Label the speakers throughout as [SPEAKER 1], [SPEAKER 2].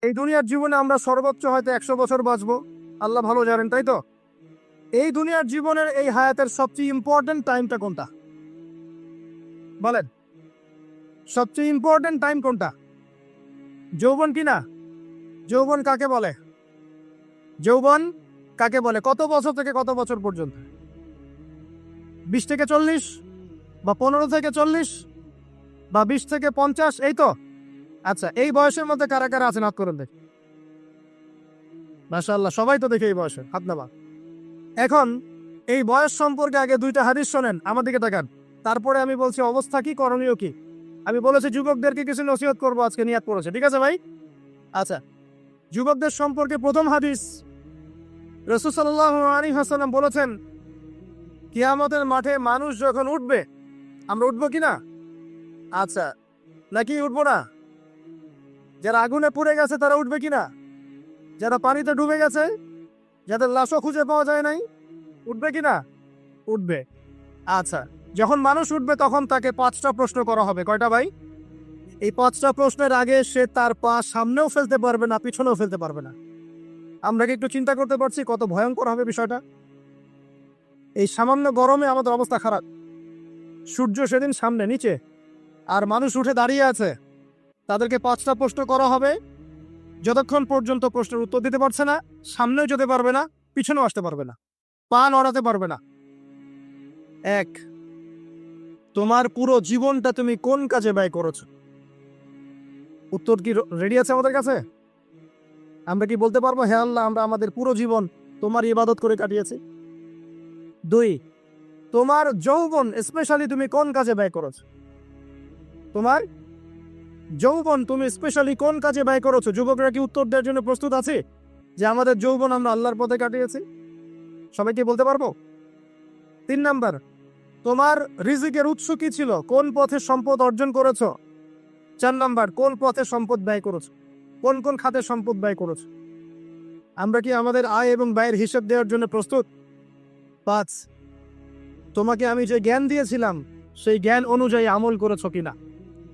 [SPEAKER 1] এই দুনিয়ার জীবনে আমরা সর্বোচ্চ হয়তো 100 বছর বাঁচবো, আল্লাহ ভালো জানেন, তাই তো? এই দুনিয়ার জীবনের এই হায়াতের সবচেয়ে ইম্পর্টেন্ট টাইমটা কোনটা বলেন? সবচেয়ে ইম্পর্টেন্ট টাইম কোনটা? যৌবন কি না? যৌবন কাকে বলে? যৌবন কাকে বলে? কত বছর থেকে কত বছর পর্যন্ত? 20 থেকে 40, বা 15 থেকে 40, বা 20 থেকে 50, এই তো? আচ্ছা, এই বয়সের মধ্যে কারা কারা আছেন হাত করুন দেখি। মাশাআল্লাহ, সবাই তো দেখে এই বয়সে, হাত নামা। এখন এই বয়স সম্পর্কে আগে 2টা হাদিস শোনেন, আমার দিকে তাকান, তারপরে আমি বলছি অবস্থা কি, করণীয় কি। আমি বলেছি যুবকদেরকে কিছু নসিহত করবো আজকে, নিয়াত করেছে, ঠিক আছে ভাই? আচ্ছা, যুবকদের সম্পর্কে প্রথম হাদিস, রাসূল সাল্লাল্লাহু আলাইহি ওয়াসাল্লাম বলেছেন, কিয়ামতের মাঠে মানুষ যখন উঠবে, আমরা উঠবো কি না? আচ্ছা, নাকি উঠবো না? যারা আগুনে পুড়ে গেছে তারা উঠবে কি না? যারা পানিতে ডুবে গেছে, যাদের লাশও খুঁজে পাওয়া যায় নাই, উঠবে কি না? উঠবে। আচ্ছা, যখন মানুষ উঠবে তখন তাকে 5টা প্রশ্ন করা হবে। কয়টা ভাই? এই 5টা প্রশ্নের আগে সে তার পা সামনেও ফেলতে পারবে না, পিছনেও ফেলতে পারবে না। আমরা কি একটু চিন্তা করতে পারছি কত ভয়ঙ্কর হবে বিষয়টা? এই সামান্য গরমে আমাদের অবস্থা খারাপ, সূর্য সেদিন সামনে নিচে, আর মানুষ উঠে দাঁড়িয়ে আছে, তাদেরকে 5টা প্রশ্ন করা হবে। যতক্ষণ পর্যন্ত প্রশ্নের উত্তর দিতে পারছে না, সামনেও যেতে পারবে না, পিছনেও আসতে পারবে না, পা নড়াতে পারবে না। 1, তোমার পুরো জীবনটা তুমি কোন কাজে ব্যয় করেছো? উত্তর কি রেডি আছে আমাদের কাছে? আমরা কি বলতে পারবো, হে আল্লাহ, আমরা আমাদের পুরো জীবন তোমার ইবাদত করে কাটিয়েছি? 2, তোমার যৌবন স্পেশালি তুমি কোন কাজে ব্যয় করেছো? তোমার যৌবন তুমি স্পেশালি কোন কাজে ব্যয় করেছো? যুবকরা কি উত্তর দেওয়ার জন্য প্রস্তুত আছে যে আমাদের যৌবন আমরা আল্লাহর পথে কাটিয়েছি? সবাই কি বলতে পারবো? 3 নাম্বার, তোমার রিজিকের উৎস কি ছিল? কোন পথে সম্পদ অর্জন করেছো? 4 নাম্বার, কোন পথে সম্পদ ব্যয় করেছো? কোন কোন খাতে সম্পদ ব্যয় করেছো? আমরা কি আমাদের আয় এবং ব্যয়ের হিসাব দেওয়ার জন্য প্রস্তুত? 5, তোমাকে আমি যে জ্ঞান দিয়েছিলাম সেই জ্ঞান অনুযায়ী আমল করেছো কিনা?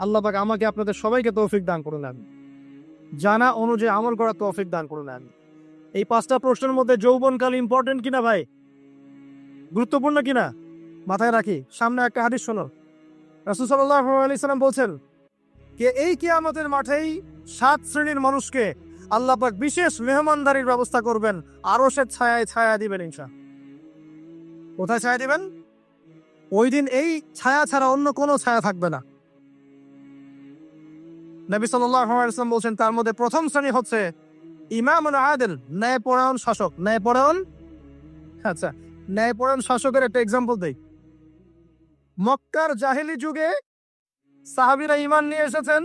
[SPEAKER 1] আল্লাহ পাক আমাকে আপনাদের সবাইকে তৌফিক দান করুন, আমি জানা অনুযায়ী আমল করার তৌফিক দান করুন। আমি এই 5টা প্রশ্নের মধ্যে যৌবনকাল ইম্পর্টেন্ট কিনা ভাই? গুরুত্বপূর্ণ কিনা? মাথায় রাখি। সামনে একটা হাদিস শোনো, রাসূল সাল্লাল্লাহু আলাইহি সাল্লাম বলছেন, কে এই কিয়ামতের মাঠেই 7 শ্রেণীর মানুষকে আল্লাহ পাক বিশেষ মেহমানদারির ব্যবস্থা করবেন, আরশের ছায়ায় ছায়া দিবেন ইনশাআল্লাহ। কোথায় ছায়া দিবেন? ওই দিন এই ছায়া ছাড়া অন্য কোনো ছায়া থাকবে না। নবী সাল্লাল্লাহু আলাইহি ওয়াসাল্লাম বলছেন, তার মধ্যে প্রথম শ্রেণী হচ্ছে ইমামুন আদিল, ন্যায়পরায়ণ শাসক। ন্যায়পরায়ণ, আচ্ছা, ন্যায়পরায়ণ শাসকের একটা এক্সাম্পল দেই। মক্কার জাহেলি যুগে সাহাবীরা ঈমান নিয়ে এসেছেন,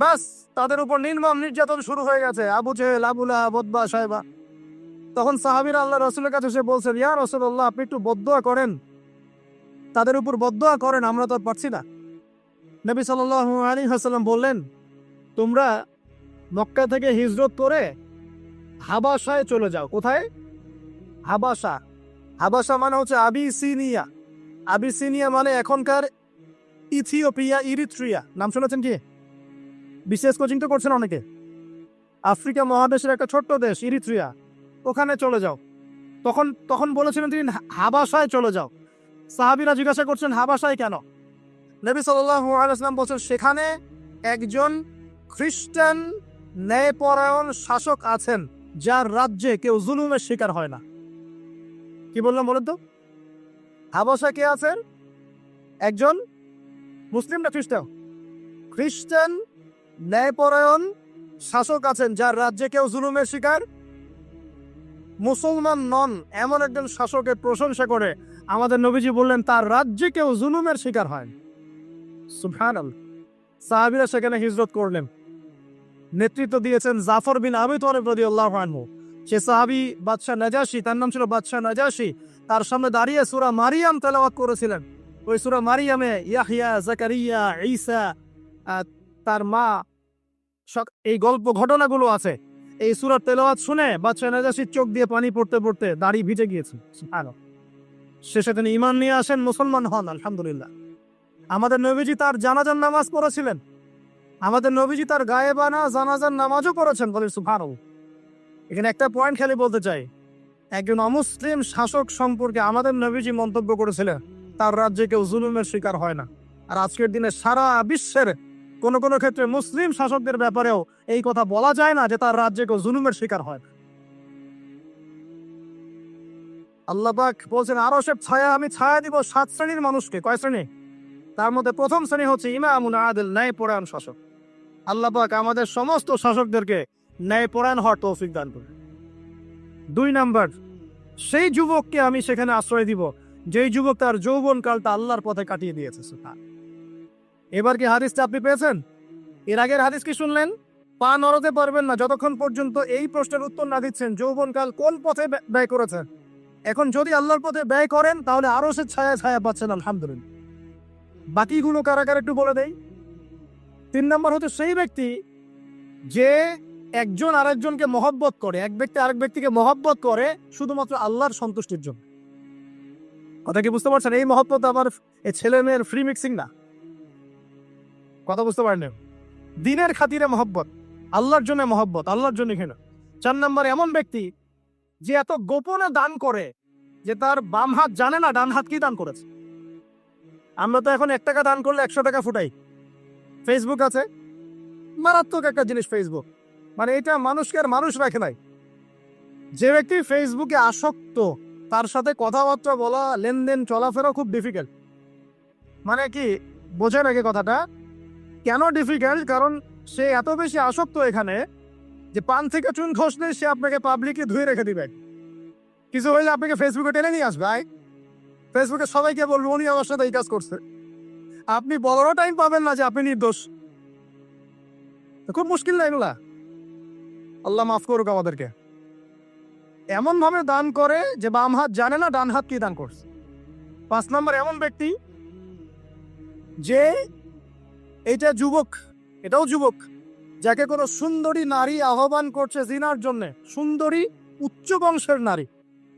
[SPEAKER 1] বাস তাদের উপর নির্মম নির্যাতন শুরু হয়ে গেছে, আবু জেহেল, আবু লাহাব, উতবা, শায়বা। তখন সাহাবীরা আল্লাহ রাসূলের কাছে এসে বলছেন, ইয়া রাসূলুল্লাহ, আপনি একটু বদদুয়া করেন, তাদের উপর বদদুয়া করেন, আমরা তো আর পারছি না। নবী সাল্লাল্লাহু আলাইহি ওয়াসাল্লাম বললেন, তোমরা মক্কা থেকে হিজরত করে হাবাসায় চলে যাও। কোথায়? হাবাসা। হাবাসা মানে হচ্ছে আবিসিনিয়া। আবিসিনিয়া মানে এখনকার ইথিওপিয়া, ইরিত্রিয়া। নাম শুনেছেন কি? বিশেষ কোচিং তো করছেন অনেকে। আফ্রিকা মহাদেশের একটা ছোট্ট দেশ ইরিত্রিয়া, ওখানে চলে যাও। তখন বলেছিলেন তিনি হাবাসায় চলে যাও। সাহাবীরা জিজ্ঞাসা করছেন, হাবাসায় কেন? নবী সাল্লাল্লাহু আলাইহি ওয়াসাল্লাম বলছেন, সেখানে একজন খ্রিস্টান ন্যায়পরায়ণ শাসক আছেন, যার রাজ্যে কেউ জুলুমের শিকার হয় না। কি বললাম বলেন তো? হাবাসা কে আছেন? একজন মুসলিম না খ্রিস্টান? খ্রিস্টান ন্যায়পরায়ণ শাসক আছেন, যার রাজ্যে কেউ জুলুমের শিকার মুসলমান নন, এমন একজন শাসকের প্রশংসা করে আমাদের নবীজি বললেন, তার রাজ্যে কেউ জুলুমের শিকার হয়। সুবহানাল্লাহ। সাহাবীরা সেখানে হিজরত করলেন, নেতৃত্ব দিয়েছেন জাফর বিন আবি তালিব রাদিয়াল্লাহু আনহু। সে সাহাবী বাদশাহ নাজাশী, তার নাম ছিল বাদশাহ নাজাশী, তার সামনে দাঁড়িয়ে সূরা মারিয়াম তেলাওয়াত করেছিলেন। ওই সূরা মারিয়ামে ইয়াহইয়া, জাকারিয়া, ঈসা, তার মা, এই গল্প ঘটনাগুলো আছে। এই সূরার তেলাওয়াত শুনে বাদশাহ নাজাশীর চোখ দিয়ে পানি পড়তে পড়তে দাড়ি ভিজে গিয়েছে। সুবহানাল্লাহ। শেষে তিনি ঈমান নিয়ে আসেন, মুসলমান হন, আলহামদুলিল্লাহ। আমাদের নবীজি তার জানাজার নামাজ পড়েছিলেন। আমাদের নবীজি তার গায়েবানা জানাজার নামাজও পড়েছেন, বলে সুবহানাল্লাহ। এখানে একটা পয়েন্ট খালি বলতে চাই, একজন অমুসলিম শাসক সম্পর্কে আমাদের নবীজি মন্তব্য করেছিলেন তার রাজ্যে কেউ জুলুমের শিকার হয় না। আর আজকের দিনে সারা বিশ্বের কোন কোন ক্ষেত্রে মুসলিম শাসকদের ব্যাপারেও এই কথা বলা যায় না যে তার রাজ্যে কেউ জুলুমের শিকার হয় না। আল্লাহ পাক বলছেন আরশের ছায়া আমি ছায়া দিব 7 শ্রেণীর মানুষকে। কয় শ্রেণী? তার মধ্যে প্রথম শ্রেণী হচ্ছে ইমামুন আদিল, ন্যায়পরায়ণ শাসক। আল্লাহ পাক আমাদের সমস্ত শাসকদেরকে ন্যায়পরায়ণ হওয়ার তৌফিক দান করুন। 2 নাম্বার, সেই যুবককে আমি সেখানে আশ্রয় দিব যেই যুবক তার যৌবনকালটা আল্লাহর পথে কাটিয়ে দিয়েছে। এবার কি হাদিসটা আপনি পেয়েছেন? এর আগের হাদিস কি শুনলেন? পা নড়াতে পারবেন না যতক্ষণ পর্যন্ত এই প্রশ্নের উত্তর না দিচ্ছেন যৌবনকাল কোন পথে ব্যয় করেছেন। এখন যদি আল্লাহর পথে ব্যয় করেন তাহলে আরো সে ছায়া ছায়া পাচ্ছেন, আলহামদুলিল্লাহ। বাকিগুলো কারাগার একটু বলে দেই। 3 নম্বর হচ্ছে সেই ব্যক্তি যে একজন আরেকজনকে মহব্বত করে, এক ব্যক্তি আরেক ব্যক্তিকে মহব্বত করে শুধুমাত্র আল্লাহর সন্তুষ্টির জন্য। কথা কি বুঝতে পারছেন? এই মহব্বত আমার এই ছেলে মেয়ের ফ্রি মিক্সিং না। কথা বুঝতে পারেন? দিনের খাতিরে মহব্বত, আল্লাহর জন্য মহব্বত, আল্লাহর জন্য ঘৃণা। 4 নম্বর এমন ব্যক্তি যে এত গোপনে দান করে যে তার বাম হাত জানে না ডান হাত কি দান করেছে। আমরা তো এখন 1 টাকা দান করলে 100 টাকা ফুটাই। ফেসবুক আছে, মারাত্মক একটা জিনিস ফেসবুক, মানে এটা মানুষকে আর মানুষ রাখে নাই। যে ব্যক্তি ফেসবুকে আসক্ত তার সাথে কথাবার্তা বলা, লেনদেন, চলাফেরা খুব ডিফিকাল্ট। মানে কি বোঝে নাকি কথাটা? কেন ডিফিকাল্ট? কারণ সে এত বেশি আসক্ত এখানে যে পান থেকে চুন খসলে সে আপনাকে পাবলিকে ধুয়ে রেখে দিবে। কিছু হইলে আপনাকে ফেসবুকে টেনে নিয়ে আসবে। ফেসবুকে সবাইকে বলবো উনি আমার সাথে এই কাজ করছে। আপনি বলারও টাইম পাবেন না যে আপনি নির্দোষ। খুব মুশকিল না এগুলা? আল্লাহ মাফ করুক আমাদেরকে। এমন ভাবে দান করে যে বাম হাত জানে না ডান হাত কি দান করছে। 5 নম্বর এমন ব্যক্তি যে এটা যুবক, এটাও যুবক, যাকে কোনো সুন্দরী নারী আহ্বান করছে জিনার জন্য, সুন্দরী উচ্চ বংশের নারী,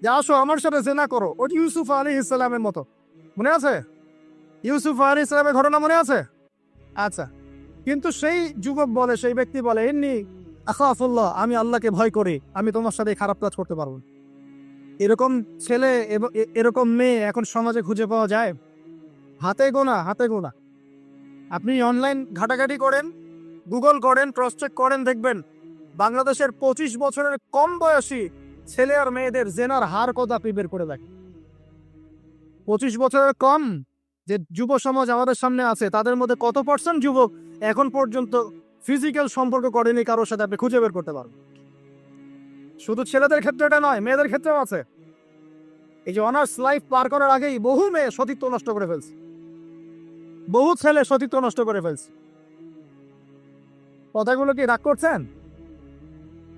[SPEAKER 1] যে আসো আমার সাথে জেনা করো। ওই ইউসুফ আলাইহিস ইসলামের মতো, মনে আছে? ইউসুফ আলাইহিস ইসলামের ঘটনা মনে আছে? আচ্ছা, কিন্তু সেই যুবক বলে, সেই ব্যক্তি বলে ইন্নী আখাফুল্লাহ, আমি আল্লাহকে ভয় করি, আমি তোমার সাথে খারাপ কাজ করতে পারবো। এরকম ছেলে এবং এরকম মেয়ে এখন সমাজে খুঁজে পাওয়া যায় হাতে গোনা, হাতে গোনা। আপনি অনলাইন ঘাটাঘাটি করেন, গুগল করেন, ক্রস চেক করেন, দেখবেন বাংলাদেশের 25 বছরের কম বয়সী ছেলে আর মেয়েদের জেনার হার কত আপনি বের করে দেখেন। 25 বছরের কম যে যুব সমাজ আমাদের সামনে আছে তাদের মধ্যে কত % যুবক এখন পর্যন্ত ফিজিক্যাল সম্পর্ক করেনি কারোর সাথে, আপনি খুঁজে বের করতে পারবেন। শুধু ছেলেদের ক্ষেত্রে এটা নয়, মেয়েদের ক্ষেত্রেও আছে। এই যে অনার্স লাইফ পার করার আগেই বহু মেয়ে সতীত্ব নষ্ট করে ফেলছে, বহু ছেলে সতীত্ব নষ্ট করে ফেলছে। কথাগুলো কি রাগ করছেন?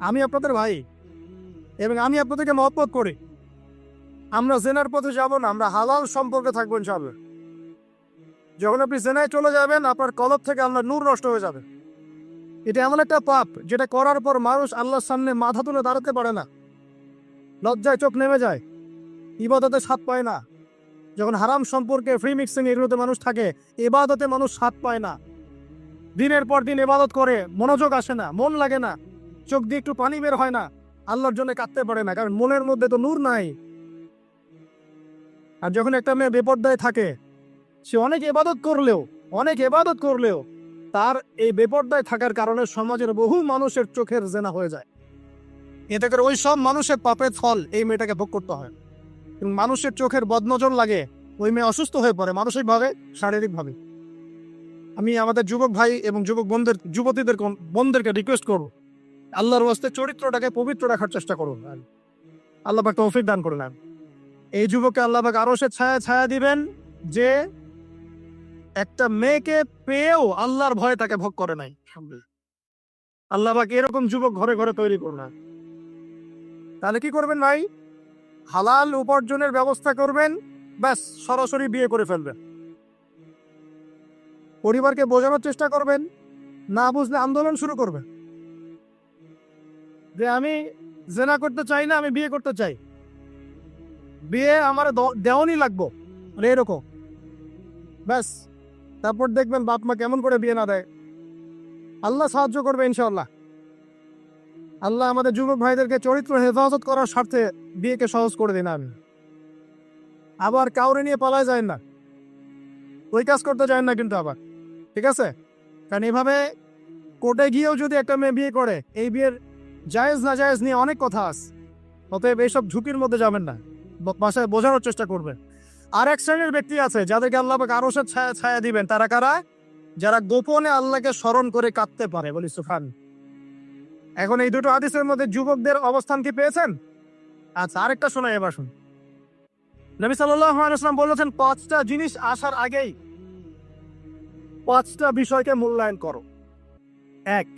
[SPEAKER 1] আমি আপনাদের ভাই এবং আমি আপনাদেরকে মহব্বত করি। আমরা জেনার পথে যাব না, আমরা হালাল সম্পর্কে থাকবো ইনশাআল্লাহ। যখন আপনি জেনায় চলে যাবেন আপনার কলব থেকে আল্লাহর নূর নষ্ট হয়ে যাবে। এটা এমন একটা পাপ যেটা করার পর মানুষ আল্লাহর সামনে মাথা তুলে দাঁড়াতে পারে না, লজ্জায় চোখ নেমে যায়, ইবাদতে স্বাদ পায় না। যখন হারাম সম্পর্কে ফ্রি মিক্সিং এগুলোতে মানুষ থাকে, ইবাদতে মানুষ স্বাদ পায় না। দিনের পর দিন ইবাদত করে মনোযোগ আসে না, মন লাগে না, চোখ দিয়ে একটু পানি বের হয় না, আল্লাহর জন্য কাঁদতে পারে না, কারণ মনের মধ্যে তো নূর নাই। আর যখন একটা মেয়ে বেপর্দায় থাকে, সে অনেক ইবাদত করলেও তার এই বেপর্দায় থাকার কারণে সমাজের বহু মানুষের চোখের জেনা হয়ে যায়। এতে করে ওই সব মানুষের পাপের ফল এই মেয়েটাকে ভোগ করতে হয়। এবং মানুষের চোখের বদনজর লাগে, ওই মেয়ে অসুস্থ হয়ে পড়ে মানসিকভাবে, শারীরিকভাবে। আমি আমাদের যুবক ভাই এবং বোনদেরকে রিকোয়েস্ট করব, আল্লাহর ওয়াস্তে চরিত্রটাকে পবিত্র রাখার চেষ্টা করুন। আল্লাহ পাক তৌফিক দান করলেন। এই যুবককে আল্লাহ পাক আরো সে ছায়া দিবেন যে একটা মেয়েকে পেয়েও আল্লাহর ভয়ে তাকে ভোগ করে নাই। আল্লাহ পাক এরকম যুবক ঘরে ঘরে তৈরি করলেন। তাহলে কি করবেন ভাই? হালাল উপার্জনের ব্যবস্থা করবেন, ব্যাস সরাসরি বিয়ে করে ফেলবেন। পরিবারকে বোঝানোর চেষ্টা করবেন, না বুঝলে আন্দোলন শুরু করবেন যে আমি জেনা করতে চাই না, আমি বিয়ে করতে চাই, বিয়ে আমার দেওয়ানি লাগবো, মানে এরকম। ব্যাস তারপর দেখবেন বাপ মা কেমন করে বিয়ে না দেয়। আল্লাহ সাহায্য করবে ইনশাআল্লাহ। আল্লাহ আমাদের যুবক ভাইদেরকে চরিত্র হেফাজত করার স্বার্থে বিয়েকে সহজ করে দিন। আমি আবার কাউরে নিয়ে পালায় যায় না, ওই কাজ করতে যায় না কিন্তু আবার, ঠিক আছে? কারণ এভাবে কোর্টে গিয়েও যদি একটা মেয়ে বিয়ে করে, এই বিয়ের জায়েজ না জায়েজ নিয়ে অনেক কথা আছে। অতএব এইসব ঝুঁকির মধ্যে যাবেন না, বাসায় বোঝানোর চেষ্টা করবেন। আর এক শ্রেণীর ব্যক্তি আছে যাদেরকে আল্লাহ পাক আরশের ছায়া ছায়া দিবেন। তারা কারা? যারা গোপনে আল্লাহকে স্মরণ করে কাঁদতে পারে। বলি সুবহান। এখন এই দুটো হাদিসের মধ্যে যুবকদের অবস্থান কি পেয়েছেন? আচ্ছা, আরেকটা শোনাই এবার শুন। নবী সাল্লাল্লাহু আলাইহি ওয়াসাল্লাম বলেছেন, 5টা জিনিস আসার আগেই 5টা বিষয়কে মূল্যায়ন করো। 1,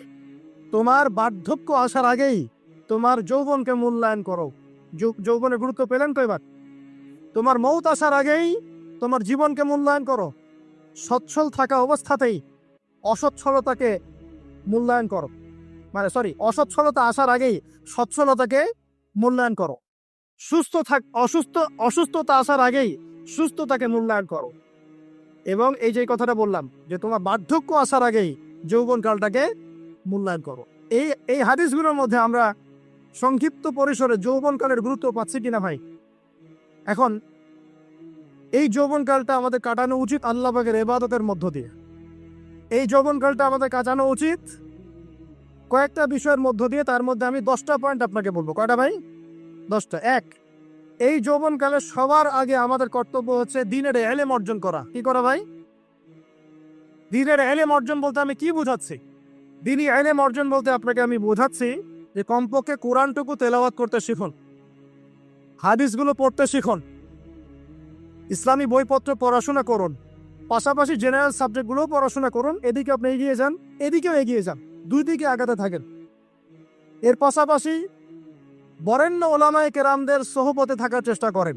[SPEAKER 1] তোমার বার্ধক্য আসার আগেই তোমার যৌবনকে মূল্যায়ন করো। যৌবনের গুরুত্ব পেলেন তো এবার? তোমার মৌত আসার আগেই তোমার জীবনকে মূল্যায়ন করো। সচ্ছল থাকা অবস্থাতেই অসচ্ছলতাকে মূল্যায়ন করো। অসচ্ছলতা আসার আগেই সচ্ছলতাকে মূল্যায়ন করো। অসুস্থতা আসার আগেই সুস্থতাকে মূল্যায়ন করো। এবং এই যে কথাটা বললাম যে তোমার বার্ধক্য আসার আগেই যৌবনকালটাকে মূল্যায়ন করো। এই হাদিসগুলোর মধ্যে আমরা সংক্ষিপ্ত পরিসরে যৌবনকালের গুরুত্ব পাচ্ছি কিনা ভাই? এখন এই যৌবনকালটা আমাদের কাটানো উচিত আল্লাহ পাকের ইবাদতের মধ্য দিয়ে। এই যৌবনকালটা আমাদের কাটানো উচিত কয়েকটা বিষয়ের মধ্য দিয়ে। তার মধ্যে আমি 10টা পয়েন্ট আপনাকে বলবো। কয়টা ভাই? 10টা। 1, এই যৌবনকালে সবার আগে আমাদের কর্তব্য হচ্ছে দ্বীনের ইলম অর্জন করা। কি করা ভাই? দ্বীনের ইলম অর্জন বলতে আমি কি বুঝাচ্ছি? দ্বীনি ইলম অর্জন বলতে আপনাকে আমি বোঝাচ্ছি যে কমপক্ষে কোরআনটুকু তেলাওয়াত করতে শিখুন, হাদিসগুলো পড়তে শিখুন, ইসলামী বইপত্র পড়াশোনা করুন, পাশাপাশি জেনারেল সাবজেক্টগুলোও পড়াশোনা করুন। এদিকে আপনি এগিয়ে যান, এদিকেও এগিয়ে যান, দুই দিকে আগাতে থাকেন। এর পাশাপাশি বরেণ্য ওলামায়ে কেরামদের সোহবতে থাকার চেষ্টা করেন।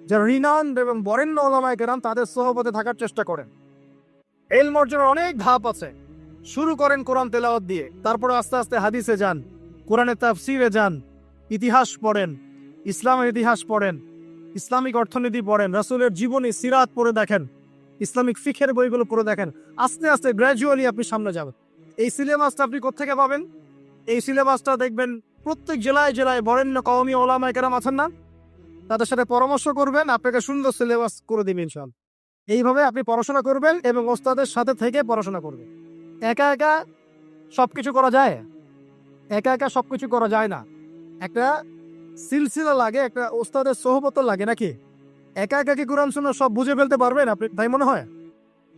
[SPEAKER 1] যারা রিনাউন্ড এবং বরেণ্য ওলামায়ে কেরাম, তাদের সোহবতে থাকার চেষ্টা করেন। ইলম অর্জনের অনেক ধাপ আছে। শুরু করেন কোরআন তেলাওয়াত দিয়ে, তারপরে আস্তে আস্তে হাদিসে যান, কোরআনের তাফসিরে যান, ইতিহাস পড়েন, ইসলামের ইতিহাস পড়েন, ইসলামিক অর্থনীতি পড়েন, রাসূলের জীবনী সিরাত পড়ে দেখেন, ইসলামিক ফিকহের বইগুলো পড়ে দেখেন। আস্তে আস্তে গ্র্যাজুয়ালি আপনি সামনে যাবেন। এই সিলেবাসটা আপনি কোত্থেকে পাবেন? এই সিলেবাসটা দেখবেন প্রত্যেক জেলায় জেলায় বরেণ্য কওমি ওলামায়ে কেরাম আছেন না, তাদের সাথে পরামর্শ করবেন, আপনাকে সুন্দর সিলেবাস করে দিবেন ইনশাআল্লাহ। এইভাবে আপনি পড়াশোনা করবেন এবং ওস্তাদের সাথে থেকে পড়াশোনা করবেন। একা একা সবকিছু করা যায়? একা একা সবকিছু করা যায় না। একটা সিলসিলা লাগে, একটা ওস্তাদের সোহবত লাগে, নাকি? একা একা কি কোরআন সুন্নাহ সব বুঝে ফেলতে পারবেন আপনি? তাই মনে হয়?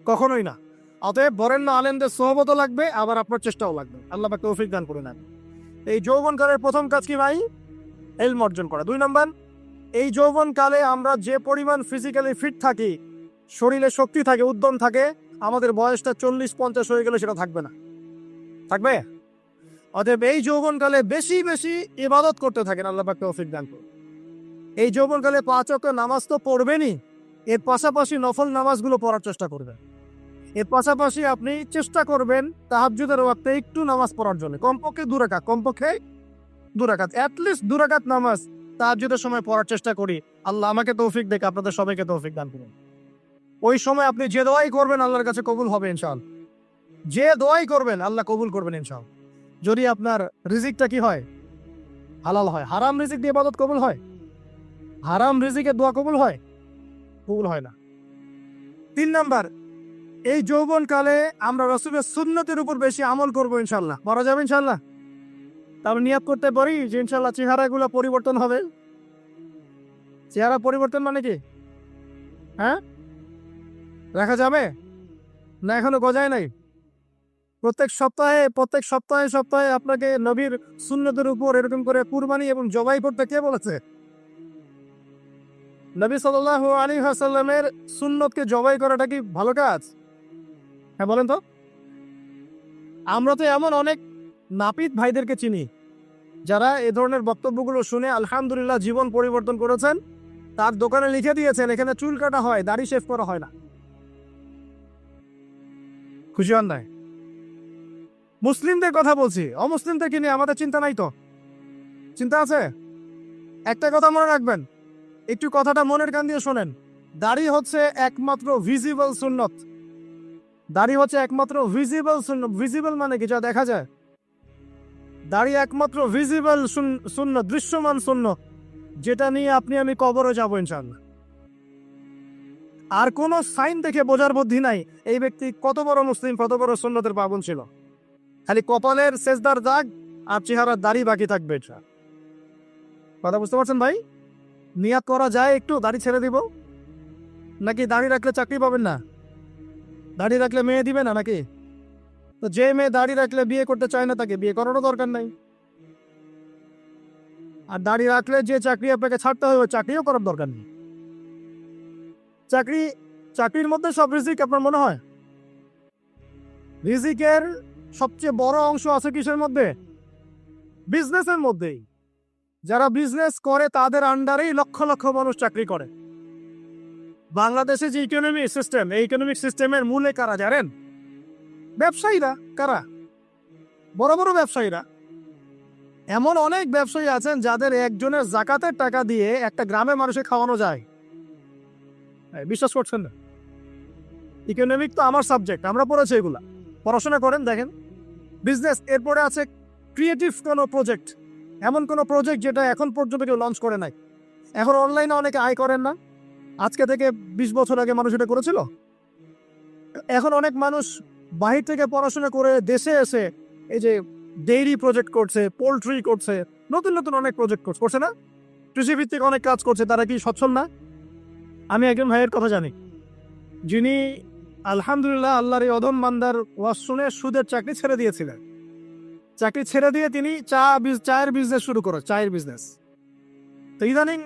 [SPEAKER 1] কখনোই না। অতএব বরেণ্য আলেমদের সোহবত লাগবে, আবার আপনার চেষ্টাও লাগবে। আল্লাহ পাক তৌফিক দান করুন। এই যৌবনকালের প্রথম কাজ কি ভাই? ইলম অর্জন করা। 2 নাম্বার, এই যৌবনকালে আমরা যে পরিমাণ ফিজিক্যালি ফিট থাকি, শরীরে শক্তি থাকে, উদ্যম থাকে, আমাদের বয়সটা 40-50 হয়ে গেলে সেটা থাকবে না। থাকবে? অতএব এই যৌবনকালে বেশি বেশি ইবাদত করতে থাকেন। আল্লাহ পাক তৌফিক দান করুন। এই যৌবনকালে 5 ওয়াক্ত নামাজ তো পড়বেনই, এর পাশাপাশি নফল নামাজগুলো পড়ার চেষ্টা করবেন। এর পাশাপাশি আপনি চেষ্টা করবেন তাহাজ্জুদের ওয়াক্তে একটু নামাজ পড়ার জন্য, কমপক্ষে 2 রাকাত, কমপক্ষে 2 রাকাত, অ্যাটলিস্ট 2 রাকাত নামাজ তাহাজ্জুদের সময় পড়ার চেষ্টা করি। আল্লাহ আমাকে তৌফিক দেখ, আপনাদের সবাইকে তৌফিক দান করুন। ওই সময় আপনি যে দোয়াই করবেন আল্লাহর কাছে কবুল হবে ইনশাআল্লাহ। যে দোয়াই করবেন আল্লাহ কবুল করবেন ইনশাআল্লাহ। যদি আপনার রিজিকটা কি হয়? হালাল হয়। হারাম রিজিক দিয়ে ইবাদত কবুল হয়? হারাম রিজিকের দোয়া কবুল হয়? কবুল হয় না। 3 নাম্বার, এই যৌবনকালে আমরা রাসূলের সুন্নতের উপর বেশি আমল করব ইনশাআল্লাহ। পারা যাবে ইনশাআল্লাহ? তাহলে নিয়াত করতে পারি যে ইনশাআল্লাহ চেহারাগুলো পরিবর্তন হবে। চেহারা পরিবর্তন মানে কি? হ্যাঁ, রাখা যাবে না? এখনো গজায় নাই। প্রত্যেক সপ্তাহে আপনাকে নবীর সুন্নতের উপর এরকম করে কুরবানি এবং জবাই করতে কে বলেছে? নবী সাল্লাল্লাহু আলাইহি ওয়াসাল্লামের সুন্নতকে জবাই করাটা কি ভালো কাজ? হ্যাঁ বলেন তো। আমরা তো এমন অনেক নাপিত ভাইদেরকে চিনি যারা এ ধরনের বক্তব্যগুলো শুনে আলহামদুলিল্লাহ জীবন পরিবর্তন করেছেন। তার দোকানে লিখে দিয়েছেন এখানে চুল কাটা হয়, দাড়ি শেভ করা হয় না। খুশি হন নাই? মুসলিমদের কথা বলছি, অমুসলিমদেরকে নিয়ে আমাদের চিন্তা নাই তো? চিন্তা আছে? একটা কথা মনে রাখবেন, একটু কথাটা মনের কান দিয়ে শোনেন। দাড়ি হচ্ছে একমাত্র ভিজিবল সুন্নত। দাড়ি হচ্ছে একমাত্র ভিজিবল শূন্য। ভিজিবল মানে কি? যা দেখা যায়। দাড়ি একমাত্র ভিজিবল শূন্য, দৃশ্যমান শূন্য, যেটা নিয়ে আপনি আমি কবরে যাবো ইনশাআল্লাহ। আর কোন সাইন দেখে বোঝার বুদ্ধি নাই এই ব্যক্তি কত বড় মুসলিম, কত বড় সুন্নতের পাবন ছিল। খালি কপালের সেজদার দাগ আর চেহারার দাড়ি বাকি থাকবে। এটা কথা বুঝতে পারছেন ভাই? নিয়াত করা যায় একটু দাড়ি ছেড়ে দিব, নাকি দাড়ি রাখলে চাকরি পাবেন না? দাড়ি রাখলে মেয়ে দিবে না নাকি? তো যে মেয়ে দাড়ি রাখলে বিয়ে করতে চায় না তাকে বিয়ে করারও দরকার নাই। আর দাড়ি রাখলে যে চাকরি আপনাকে ছাড়তে হবে চাকরিও করার দরকার নেই। চাকরির মধ্যে সব রিজিক আপনার মনে হয়? রিজিকের সবচেয়ে বড় অংশ আছে কিসের মধ্যে? বিজনেসের মধ্যেই। যারা বিজনেস করে তাদের আন্ডারেই লক্ষ লক্ষ মানুষ চাকরি করে। বাংলাদেশে যে ইকোনমিক সিস্টেম, এই ইকোনমিক সিস্টেমের মূলে কারা জানেন? ব্যবসায়ীরা। কারা? বড় বড় ব্যবসায়ীরা। এমন অনেক ব্যবসায়ী আছেন যাদের একজনের জাকাতের টাকা দিয়ে একটা গ্রামে মানুষে খাওয়ানো যায়। বিশ্বাস করছেন না? ইকোনমিক তো আমার সাবজেক্ট, আমরা পড়েছি এগুলা, পড়াশোনা করেন দেখেন। বিজনেস, এরপরে আছে ক্রিয়েটিভ কোনো প্রজেক্ট, এমন কোনো প্রজেক্ট যেটা এখন পর্যন্ত কেউ লঞ্চ করে নাই। এখন অনলাইনে অনেকে আয় করেন না, আজকে থেকে 20 বছর আগে মানুষ এটা করেছিল। এখন অনেক মানুষ বাহির থেকে পড়াশোনা করে দেশে এসে এই যে ডেইরি প্রজেক্ট করছে, পোলট্রি করছে, নতুন নতুন অনেক প্রজেক্ট করছে না? কৃষিভিত্তিক অনেক কাজ করছে। তারা কি সচ্ছল না? আমি একজন ভাইয়ের কথা জানি, যিনি আলহামদুলিল্লাহ আল্লাহর এই অধম বান্দার ওয়াজ শুনে সুদের চাকরি ছেড়ে দিয়েছিলেন। চাকরি ছেড়ে দিয়ে তিনি চায়ের বিজনেস শুরু করে, চায়ের বিজনেস। তো ইদানিং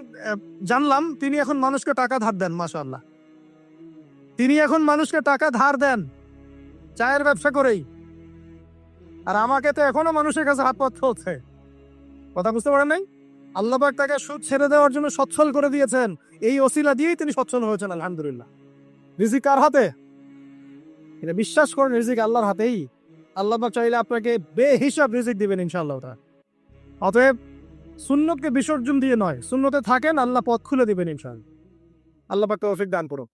[SPEAKER 1] জানলাম তিনি এখন মানুষকে টাকা ধার দেন। মাশাআল্লাহ, তিনি এখন মানুষকে টাকা ধার দেন চায়ের ব্যবসা করেই। আর আমাকে তো এখনো মানুষের কাছে হাত পাত হচ্ছে। কথা বুঝতে পারেন নাই? আল্লাহ পাক তাকে সুদ ছেড়ে দেওয়ার জন্য সচ্ছল করে দিয়েছেন। এই ওসিলা দিয়েই তিনি সচ্ছল হয়েছেন আলহামদুলিল্লাহ। রিজিক কার হাতে? এটা বিশ্বাস করেন, রিজিক আল্লাহর হাতেই। আল্লাহ পাক চাইলে আপনাকে বেহিসাব রিজিক দিবেন ইনশাআল্লাহ। অতএব সুন্নতকে বিসর্জন দিয়ে নয়, সুন্নতে থাকেন, আল্লাহ পথ খুলে দিবেন ইনশাআল্লাহ। আল্লাহ পাক তৌফিক দান করুন।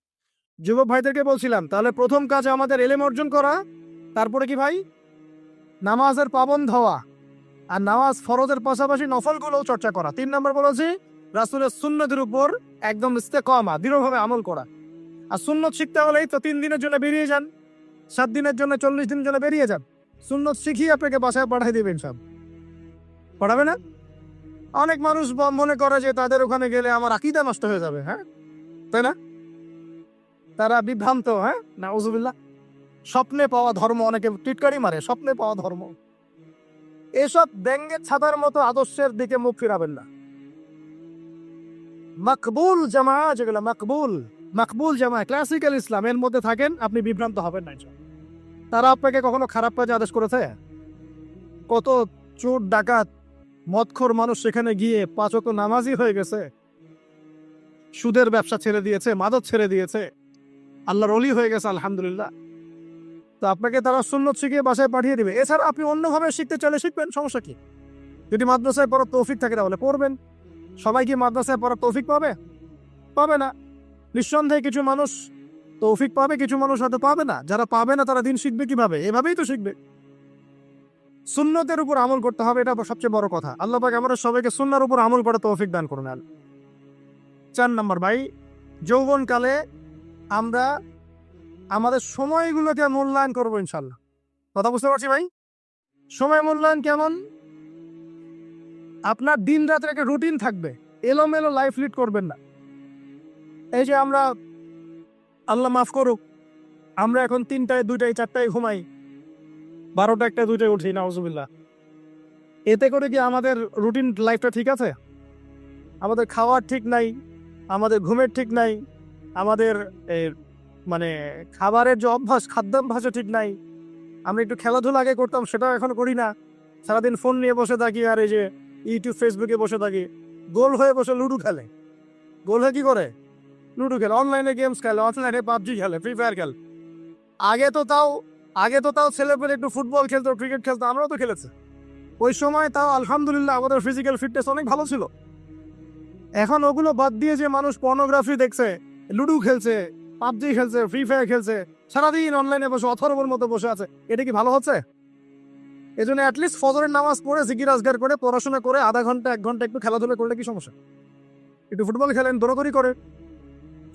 [SPEAKER 1] যুবক ভাইদেরকে বলছিলাম, তাহলে প্রথম কাজ আমাদের ইলম অর্জন করা, তারপরে কি ভাই? নামাজের পাবন্দ হওয়া, আর নামাজ ফরজের পাশাপাশি নফলগুলোও চর্চা করা। 3 নম্বর বলেছি রাসূলের সুন্নতের উপর একদম ইস্তেকামা, দৃঢ়ভাবে আমল করা। আর সুন্নত শিখতে হলেই তো 3 দিনের জন্য বেরিয়ে যান, 7 দিনের জন্য, 40 দিনের জন্য বেরিয়ে যান। সুন্নত শিখিয়ে আপনাকে বাসায় পাঠাই দেবেন সব। পড়াবে না? অনেক মানুষ মনে করে যে তাদের ওখানে গেলে আমার আকীদা নষ্ট হয়ে যাবে। হ্যাঁ, তাই না? তারা বিভ্রান্ত। হ্যাঁ, নাউজুবিল্লাহ। স্বপ্নে পাওয়া ধর্ম, অনেকে টিটকারি মারে, স্বপ্নে পাওয়া ধর্ম। এসব ব্যঙ্গের ছাতার মতো আদর্শের দিকে মুখ ফিরাবেন না। মাকবুল জামা, যেগুলো মাকবুল জামা, ক্লাসিক্যাল ইসলাম, এর মধ্যে থাকেন, আপনি বিভ্রান্ত হবেন না। তারা আপনাকে কখনো খারাপ কাজে আদেশ করেছে? কত চোর ডাকাত মদখোর মানুষ সেখানে গিয়ে 5 ওয়াক্ত নামাজি হয়ে গেছে, সুদের ব্যবসা ছেড়ে দিয়েছে, মাদক ছেড়ে দিয়েছে, আল্লাহর ওলি হয়ে গেছে আলহামদুলিল্লাহ। তো আপনাকে তারা সুন্নত শিখিয়ে বাসায় পাঠিয়ে দিবে। এছাড়া আপনি অন্যভাবে শিখতে চাইলে শিখবেন, সমস্যা কি? যদি মাদ্রাসায় পড়ার তৌফিক থাকে তাহলে পড়বেন। সবাই কি মাদ্রাসায় পড়ার তৌফিক পাবে? পাবে না। নিঃসন্দেহে কিছু মানুষ তৌফিক পাবে, কিছু মানুষ হয়তো পাবে না। যারা পাবে না তারা দিন শিখবে কিভাবে? এভাবেই তো শিখবে। সুন্নতের উপর আমল করতে হবে, এটা সবচেয়ে বড় কথা। আল্লাহ পাক আমাদের সবাইকে সুন্নাহর উপর আমল করে তৌফিক দান করুন। 4 নম্বর ভাই, যৌবনকালে আমরা আমাদের সময়গুলোকে মূল্যায়ন করবো ইনশাল্লাহ। কথা বুঝতে পারছি ভাই? সময় মূল্যায়ন কেমন? আপনার দিন রাতের একটা রুটিন থাকবে, এলোমেলো লাইফ লিড করবেন না। এই যে আমরা, আল্লাহ মাফ করুক, আমরা এখন 3টায় 2টায় 4টায় ঘুমাই, 12টা 1টা 2টায় উঠি, নাউজুবিল্লাহ। এতে করে কি আমাদের রুটিন লাইফটা ঠিক আছে? আমাদের খাওয়ার ঠিক নাই, আমাদের ঘুমের ঠিক নাই, আমাদের মানে খাবারের যে অভ্যাস, খাদ্যাভ্যাসও ঠিক নাই। আমরা একটু খেলাধুলা আগে করতাম, সেটাও এখন করি না। সারাদিন ফোন নিয়ে বসে থাকি, আর এই যে ইউটিউব ফেসবুকে বসে থাকি। গোল হয়ে বসে লুডো খেলে। গোল হয়ে কি করে? লুডো খেলে, অনলাইনে গেমস খেলে, অনলাইনে পাবজি খেলে, ফ্রি ফায়ার খেলে। আগে তো তাও ছেলেপেলে একটু ফুটবল খেলতো, ক্রিকেট খেলতো, আমরাও তো খেলেছি। ওই সময় তাও আলহামদুলিল্লাহ আমাদের ফিজিক্যাল ফিটনেস অনেক ভালো ছিল। এখন ওগুলো বাদ দিয়ে যে মানুষ পর্নোগ্রাফি দেখছে, লুডো খেলছে, পাবজি খেলছে, ফ্রি ফায়ার খেলছে, সারাদিন অনলাইনে বসে অথর্বর মতো বসে আছে, এটা কি ভালো হচ্ছে? এই জন্য অ্যাটলিস্ট ফজরের নামাজ পড়ে জিকির আজগার করে পড়াশোনা করে আধা ঘন্টা 1 ঘন্টা একটু খেলাধুলা করলে কি সমস্যা? একটু ফুটবল খেলেন, দৌড়াদৌড়ি করেন,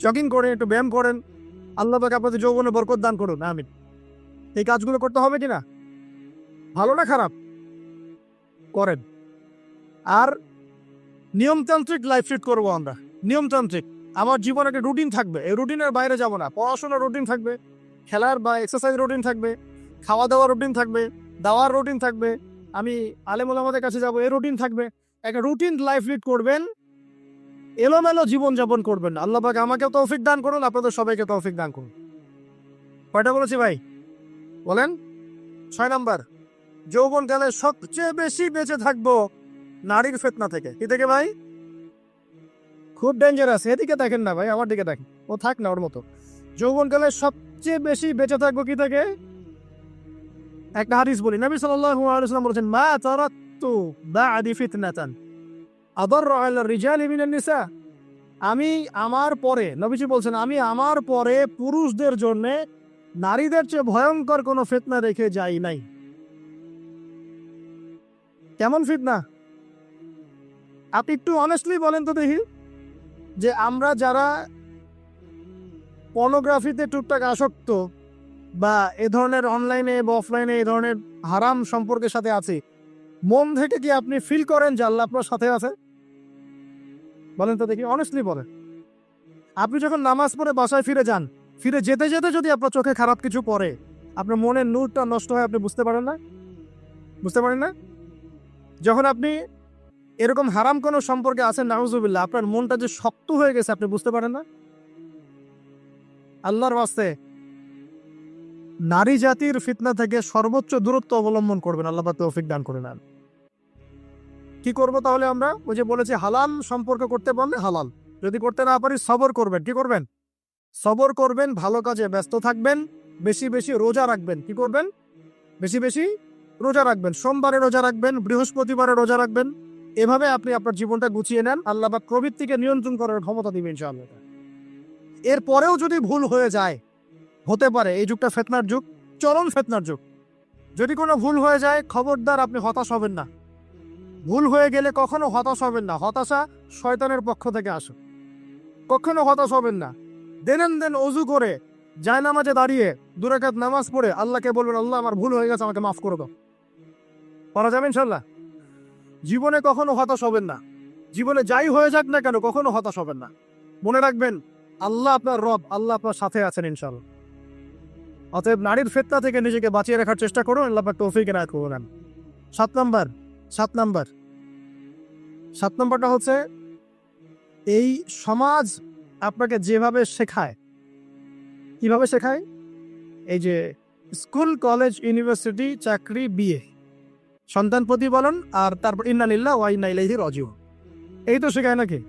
[SPEAKER 1] জগিং করেন, একটু ব্যায়াম করেন, আল্লাহ পাক আপনাদের যৌবনে বরকত দান করুন, আমিন। এই কাজগুলো করতে হবে কিনা? ভালো না খারাপ? করেন। আর নিয়মতান্ত্রিক লাইফ লিড করবো আমরা, নিয়মতান্ত্রিক। আমার জীবনে একটা রুটিন থাকবে, এই রুটিনের বাইরে যাব না। পড়াশোনার রুটিন থাকবে, খেলার বা এক্সারসাইজ রুটিন থাকবে, খাওয়া দাওয়ার রুটিন থাকবে, দাওয়ার রুটিন থাকবে, আমি আলেম ওলামাদের কাছে যাব, এই রুটিন থাকবে। একটা রুটিন লাইফ লিড করবেন, এলোমেলো জীবনযাপন করবেন। আল্লাহ পাক আমাকেও তৌফিক দান করুন, আপনাদের সবাইকে তৌফিক দান করুন। কয়টা বলেছি ভাই? বলেন। 6 নাম্বার, যৌবনকালে সবচেয়ে বেশি বেঁচে থাকবো নারীর ফিতনা থেকে। কি থেকে ভাই? খুব ডেঞ্জারাস। এদিকে দেখেন না ভাই, আমার দিকে দেখেন, ও থাক না ওর মতো। যৌবনকালে সবচেয়ে বেশি বেঁচে থাকবো কি থেকে? একটা হাদিস বলি, নবী সাল্লাল্লাহু আলাইহি ওয়াসাল্লাম বলেছেন, মা তারাকতু বা'দি ফিতনাতান আদাররু আলা রিজালি মিনান নিসা। আমি আমার পরে, নবীজি বলছেন, আমি আমার পরে পুরুষদের জন্য নারীদের চেয়ে ভয়ঙ্কর কোনো ফিতনা রেখে যাই নাই। কেমন ফিতনা? আপনি একটু অনেস্টলি বলেন তো দেখি, যে আমরা যারা পর্নোগ্রাফিতে টুকটাক আসক্ত বা এ ধরনের অনলাইনে বা অফলাইনে এই ধরনের হারাম সম্পর্কের সাথে আছি, মন থেকে কি আপনি ফিল করেন যে আল্লাহ আপনার সাথে আছে? বলেন তো দেখি, অনেস্টলি বলেন। আপনি যখন নামাজ পড়ে বাসায় ফিরে যান, ফিরে যেতে যেতে যদি আপনার চোখে খারাপ কিছু পড়ে, আপনার মনের নূরটা নষ্ট হয়, আপনি বুঝতে পারেন না? বুঝতে পারেন না? যখন আপনি এরকম হারাম কোনো সম্পর্কে আছেন, নাউজুবিল্লাহ, আপনার মনটা যে শক্ত হয়ে গেছে, আপনি বুঝতে পারেন না? আল্লাহর ওয়াস্তে নারী জাতির ফিতনা থেকে সর্বোচ্চ দূরত্ব অবলম্বন করবেন। আল্লাহ পাক তৌফিক দান করে নেন। কি করব তাহলে আমরা? ওই যে বলেছি, হালাল সম্পর্ক করতে পারলে হালাল, যদি করতে না পারি সবর করবেন। কি করবেন? সবর করবেন, ভালো কাজে ব্যস্ত থাকবেন, বেশি বেশি রোজা রাখবেন। কি করবেন? বেশি বেশি রোজা রাখবেন। সোমবারে রোজা রাখবেন, বৃহস্পতিবারে রোজা রাখবেন। এভাবে আপনি আপনার জীবনটা গুছিয়ে নেন, আল্লাহ পাক প্রবৃত্তিকে নিয়ন্ত্রণ করার ক্ষমতা দিবেন ইনশাআল্লাহ। এরপরেও যদি ভুল হয়ে যায়, হতে পারে এই যুগটা ফিতনার যুগ, চরম ফিতনার যুগ। যদি কোনো ভুল হয়ে যায়, খবরদার আপনি হতাশ হবেন না। ভুল হয়ে গেলে কখনো হতাশ হবেন না। হতাশা শয়তানের পক্ষ থেকে আসে, কখনো হতাশ হবেন না। দেন অজু করে জায়নামাজে দাঁড়িয়ে 2 রাকাত নামাজ পড়ে আল্লাহকে বলবেন, আল্লাহ আমার ভুল হয়ে গেছে, আমাকে মাফ করে দাও। করা যাবে ইনশাল্লাহ। জীবনে কখনো হতাশ হবেন না। জীবনে যাই হয়ে যাক না কেন, কখনো হতাশ হবেন না। মনে রাখবেন, আল্লাহ আপনার রব, আল্লাহ আপনার সাথে আছেন ইনশাল্লাহ। অতএব নারীর ফিতনা থেকে নিজেকে বাঁচিয়ে রাখার চেষ্টা করুন, আল্লাহ পাক তৌফিক এনায়েত করুন। 7 নাম্বারটা হচ্ছে, এই সমাজ আপনাকে যেভাবে শেখায়, কিভাবে শেখায়? এই যে স্কুল, কলেজ, ইউনিভার্সিটি, চাকরি, বিয়ে, সন্তান প্রতিপালন, আর তারপর ইন্না লিল্লাহি ওয়া ইন্না ইলাইহি রাজিউন, এই তো শেখায় নাকি?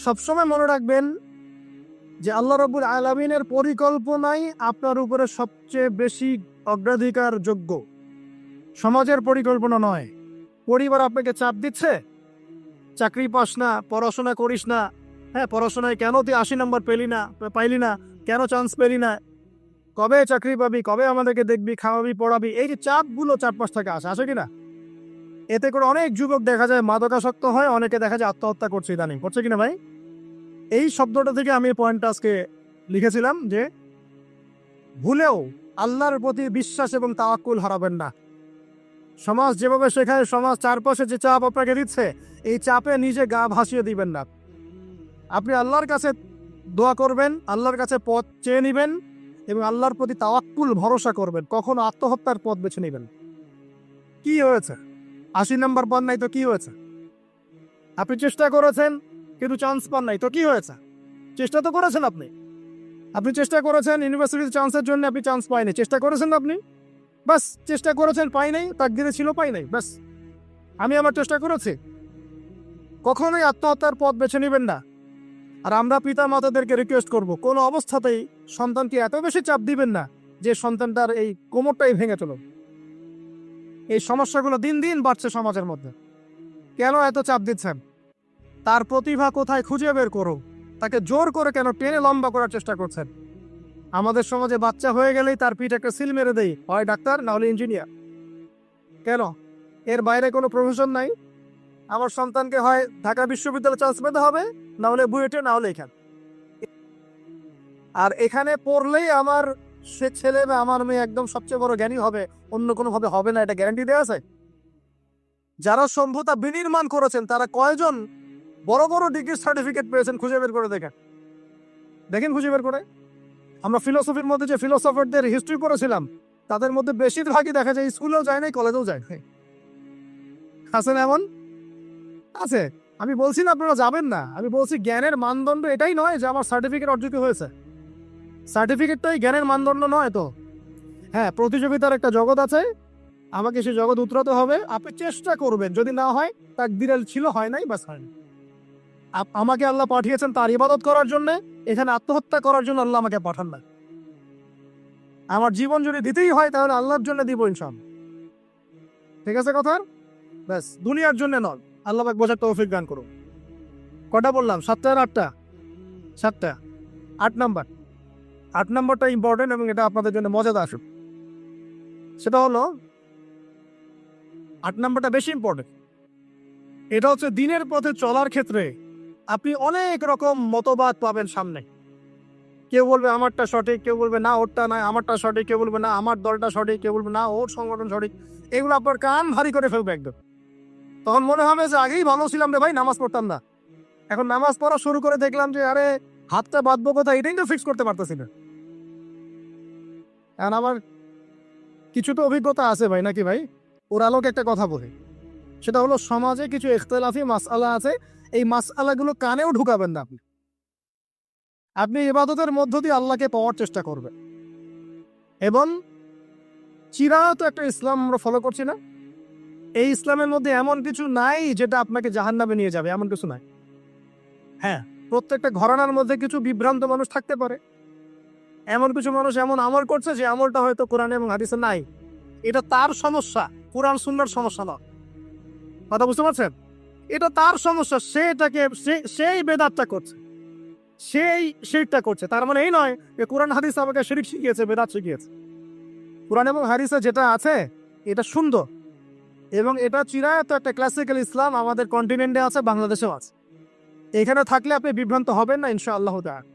[SPEAKER 1] সবসময় মনে রাখবেন যে আল্লাহ রাব্বুল আলামিনের পরিকল্পনাই আপনার উপরে সবচেয়ে বেশি অগ্রাধিকার যোগ্য, সমাজের পরিকল্পনা নয়। পরিবার আপনাকে চাপ দিচ্ছে, চাকরি পাস না, পড়াশোনা করিস না, হ্যাঁ পড়াশোনায় কেন তুই 80 নাম্বার পাইলি না, কেন চান্স পেলি না, কবে চাকরি পাবি, কবে আমাদেরকে দেখবি, খাওয়াবি, পড়াবি, এই যে চাপগুলো চারপাশ থেকে আসে কিনা, এতে করে অনেক যুবক দেখা যায় মাদকাসক্ত হয়, অনেকে দেখা যায় আত্মহত্যা করছে ইদানিং, করছে কিনা ভাই? এই শব্দটা থেকে আমি পয়েন্টটা আজকে লিখেছিলাম যে ভুলেও আল্লাহর প্রতি বিশ্বাস এবং তাওয়াক্কুল হারাবেন না। সমাজ যেভাবে শেখায়, সমাজ চারপাশে যে চাপ আপনাকে দিচ্ছে, এই চাপে নিজে গা ভাসিয়ে দিবেন না। আপনি আল্লাহর কাছে দোয়া করবেন, আল্লাহর কাছে পথ চেয়ে নিবেন এবং আল্লাহর প্রতি তাওয়াক্কুল ভরসা করবেন। কখনো আত্মহত্যার পথ বেছে নেবেন। কি হয়েছে? 80 নাম্বার পান নাই তো কি হয়েছে? আপনি চেষ্টা করেছেন কিন্তু চান্স পান নাই তো কি হয়েছে? চেষ্টা তো করেছেন আপনি চেষ্টা করেছেন ইউনিভার্সিটির চান্সের জন্য, আপনি চান্স পাইনি, চেষ্টা করেছেন আপনি, বাস চেষ্টা করেছেন, পাই নাই, তাকদিরে ছিল পাই নাই, বাস। আমি আমার চেষ্টা করেছি। কখনোই আত্মহত্যার পথ বেছে নেবেন না। আর আমরা পিতা মাতাদেরকে রিকোয়েস্ট করব, কোনো অবস্থাতেই সন্তানকে এত বেশি চাপ দিবেন না যে সন্তানটার এই কোমরটাই ভেঙে চলো। এই সমস্যাগুলো দিন দিন বাড়ছে সমাজের মধ্যে। কেন এত চাপ দিচ্ছেন? তার প্রতিভা কোথায় খুঁজে বের করো, তাকে জোর করে কেন টেনে লম্বা করার চেষ্টা করছেন? আমাদের সমাজে বাচ্চা হয়ে গেলেই তার পিঠে একটা সিল মেরে দেই, হয় ডাক্তার না হলে ইঞ্জিনিয়ার। কেন? এর বাইরে কোনো প্রফেশন নাই? আমার সন্তানকে হয় ঢাকা বিশ্ববিদ্যালয়ে চান্স পেতে হবে, না হলে বুয়েটে, না হলে এখানে। আর এখানে পড়লেই আমার সে ছেলে বা আমার মেয়ে একদম সবচেয়ে বড় জ্ঞানী হবে, অন্য কোনো ভাবে হবে না, এটা গ্যারান্টি দেওয়া আছে? যারা সভ্যতা বিনির্মাণ করেছেন তারা কয়জন বড় বড় ডিগ্রি সার্টিফিকেট পেয়েছেন খুঁজে বের করে দেখেন। দেখেন খুঁজে বের করে। আমরা ফিলোসফির মধ্যে যে ফিলোসফারদের হিস্ট্রি পড়েছিলাম তাদের মধ্যে বেশিরভাগই দেখা যায় স্কুলেও যায় নাই, কলেজেও যায় নাই। আছে না এমন? আছে। আমি বলছি না আপনারা যাবেন না, আমি বলছি জ্ঞানের মানদণ্ড এটাই নয় যে আমার সার্টিফিকেট অর্জিত হয়েছে। সার্টিফিকেটটাই জ্ঞানের মানদণ্ড নয় তো। হ্যাঁ, প্রতিযোগিতার একটা জগৎ আছে, আমাকে সেই জগৎ উতরাতে হবে। আপনি চেষ্টা করবেন, যদি না হয় তাকদীরে ছিল, হয় নাই, বাস হয় না। আমাকে আল্লাহ পাঠিয়েছেন তার ইবাদত করার জন্য, এখানে আত্মহত্যা করার জন্য আল্লাহ আমাকে পাঠান না। আমার জীবন যদি দিতেই হয় তাহলে আল্লাহর জন্য দিব ইনশাআল্লাহ। ঠিক আছে কথা? ব্যাস, দুনিয়ার জন্য নয়। আল্লাহ পাক বোঝার তৌফিক দান করুন। কটা বললাম? 7টা আর 8টা? 7টা। 8 নাম্বার। 8 নাম্বারটা ইম্পর্টেন্ট এবং এটা আপনাদের জন্য মজাদার আসুক। সেটা হলো 8 নাম্বারটা বেশি ইম্পর্টেন্ট। এটা হচ্ছে দিনের পথে চলার ক্ষেত্রে আপনি অনেক রকম মতবাদ পাবেন সামনে। কেউ বলবে আমারটা সঠিক, কেউ বলবে না ওরটা নয়, আমারটা সঠিক, কেউ বলবে না আমার দলটা সঠিক, কেউ বলবে না ওর সংগঠন সঠিক। এগুলো আপনার কান ভারী করে ফেলবে একদম। তখন মনে হবে যে আগেই ভালো ছিলাম রে ভাই, নামাজ পড়তাম না। এখন নামাজ পড়া শুরু করে দেখলাম যে আরে হাতটা বাঁধবো কোথায় এটাই তো ফিক্স করতে পারতেছি না। এখন আমার কিছু তো অভিজ্ঞতা আছে ভাই, নাকি ভাই? ওর আলোকে একটা কথা বলি, সেটা হলো সমাজে কিছু ইখতিলাফি মাসআলা আছে, এই মাসআলাগুলো কানেও ঢুকাবেন না। আপনি ইবাদতের মধ্য দিয়ে আল্লাহকে পাওয়ার চেষ্টা করবেন। এবং চিরায়ত একটা ইসলাম আমরা ফলো করছি না? এই ইসলামের মধ্যে এমন কিছু নাই যেটা আপনাকে জাহান্নামে নিয়ে যাবে, এমন কিছু নাই। হ্যাঁ, প্রত্যেকটা ঘরানার মধ্যে কিছু বিভ্রান্ত মানুষ থাকতে পারে। এমন কিছু মানুষ এমন আমল করছে যে আমলটা হয়তো কোরআন এবং হাদিসে নাই। এটা তার সমস্যা, কোরআন সুন্নাহর সমস্যা না। কথা বুঝতে পারছেন? এটা তার সমস্যা, সে এটাকে সেই বেদাতটা করছে, সেই শিরকটা করছে। তার মানে এই নয় যে কোরআন হাদিস আমাকে শিরক শিখিয়েছে, বেদাত শিখিয়েছে। কোরআন এবং হাদিসে যেটা আছে এটা সুন্দর, এবং এটা চিরায়ত একটা ক্লাসিক্যাল ইসলাম আমাদের কন্টিনেন্টে আছে, বাংলাদেশেও আছে। এখানে থাকলে আপনি বিভ্রান্ত হবেন না ইনশাআল্লাহ তাআলা।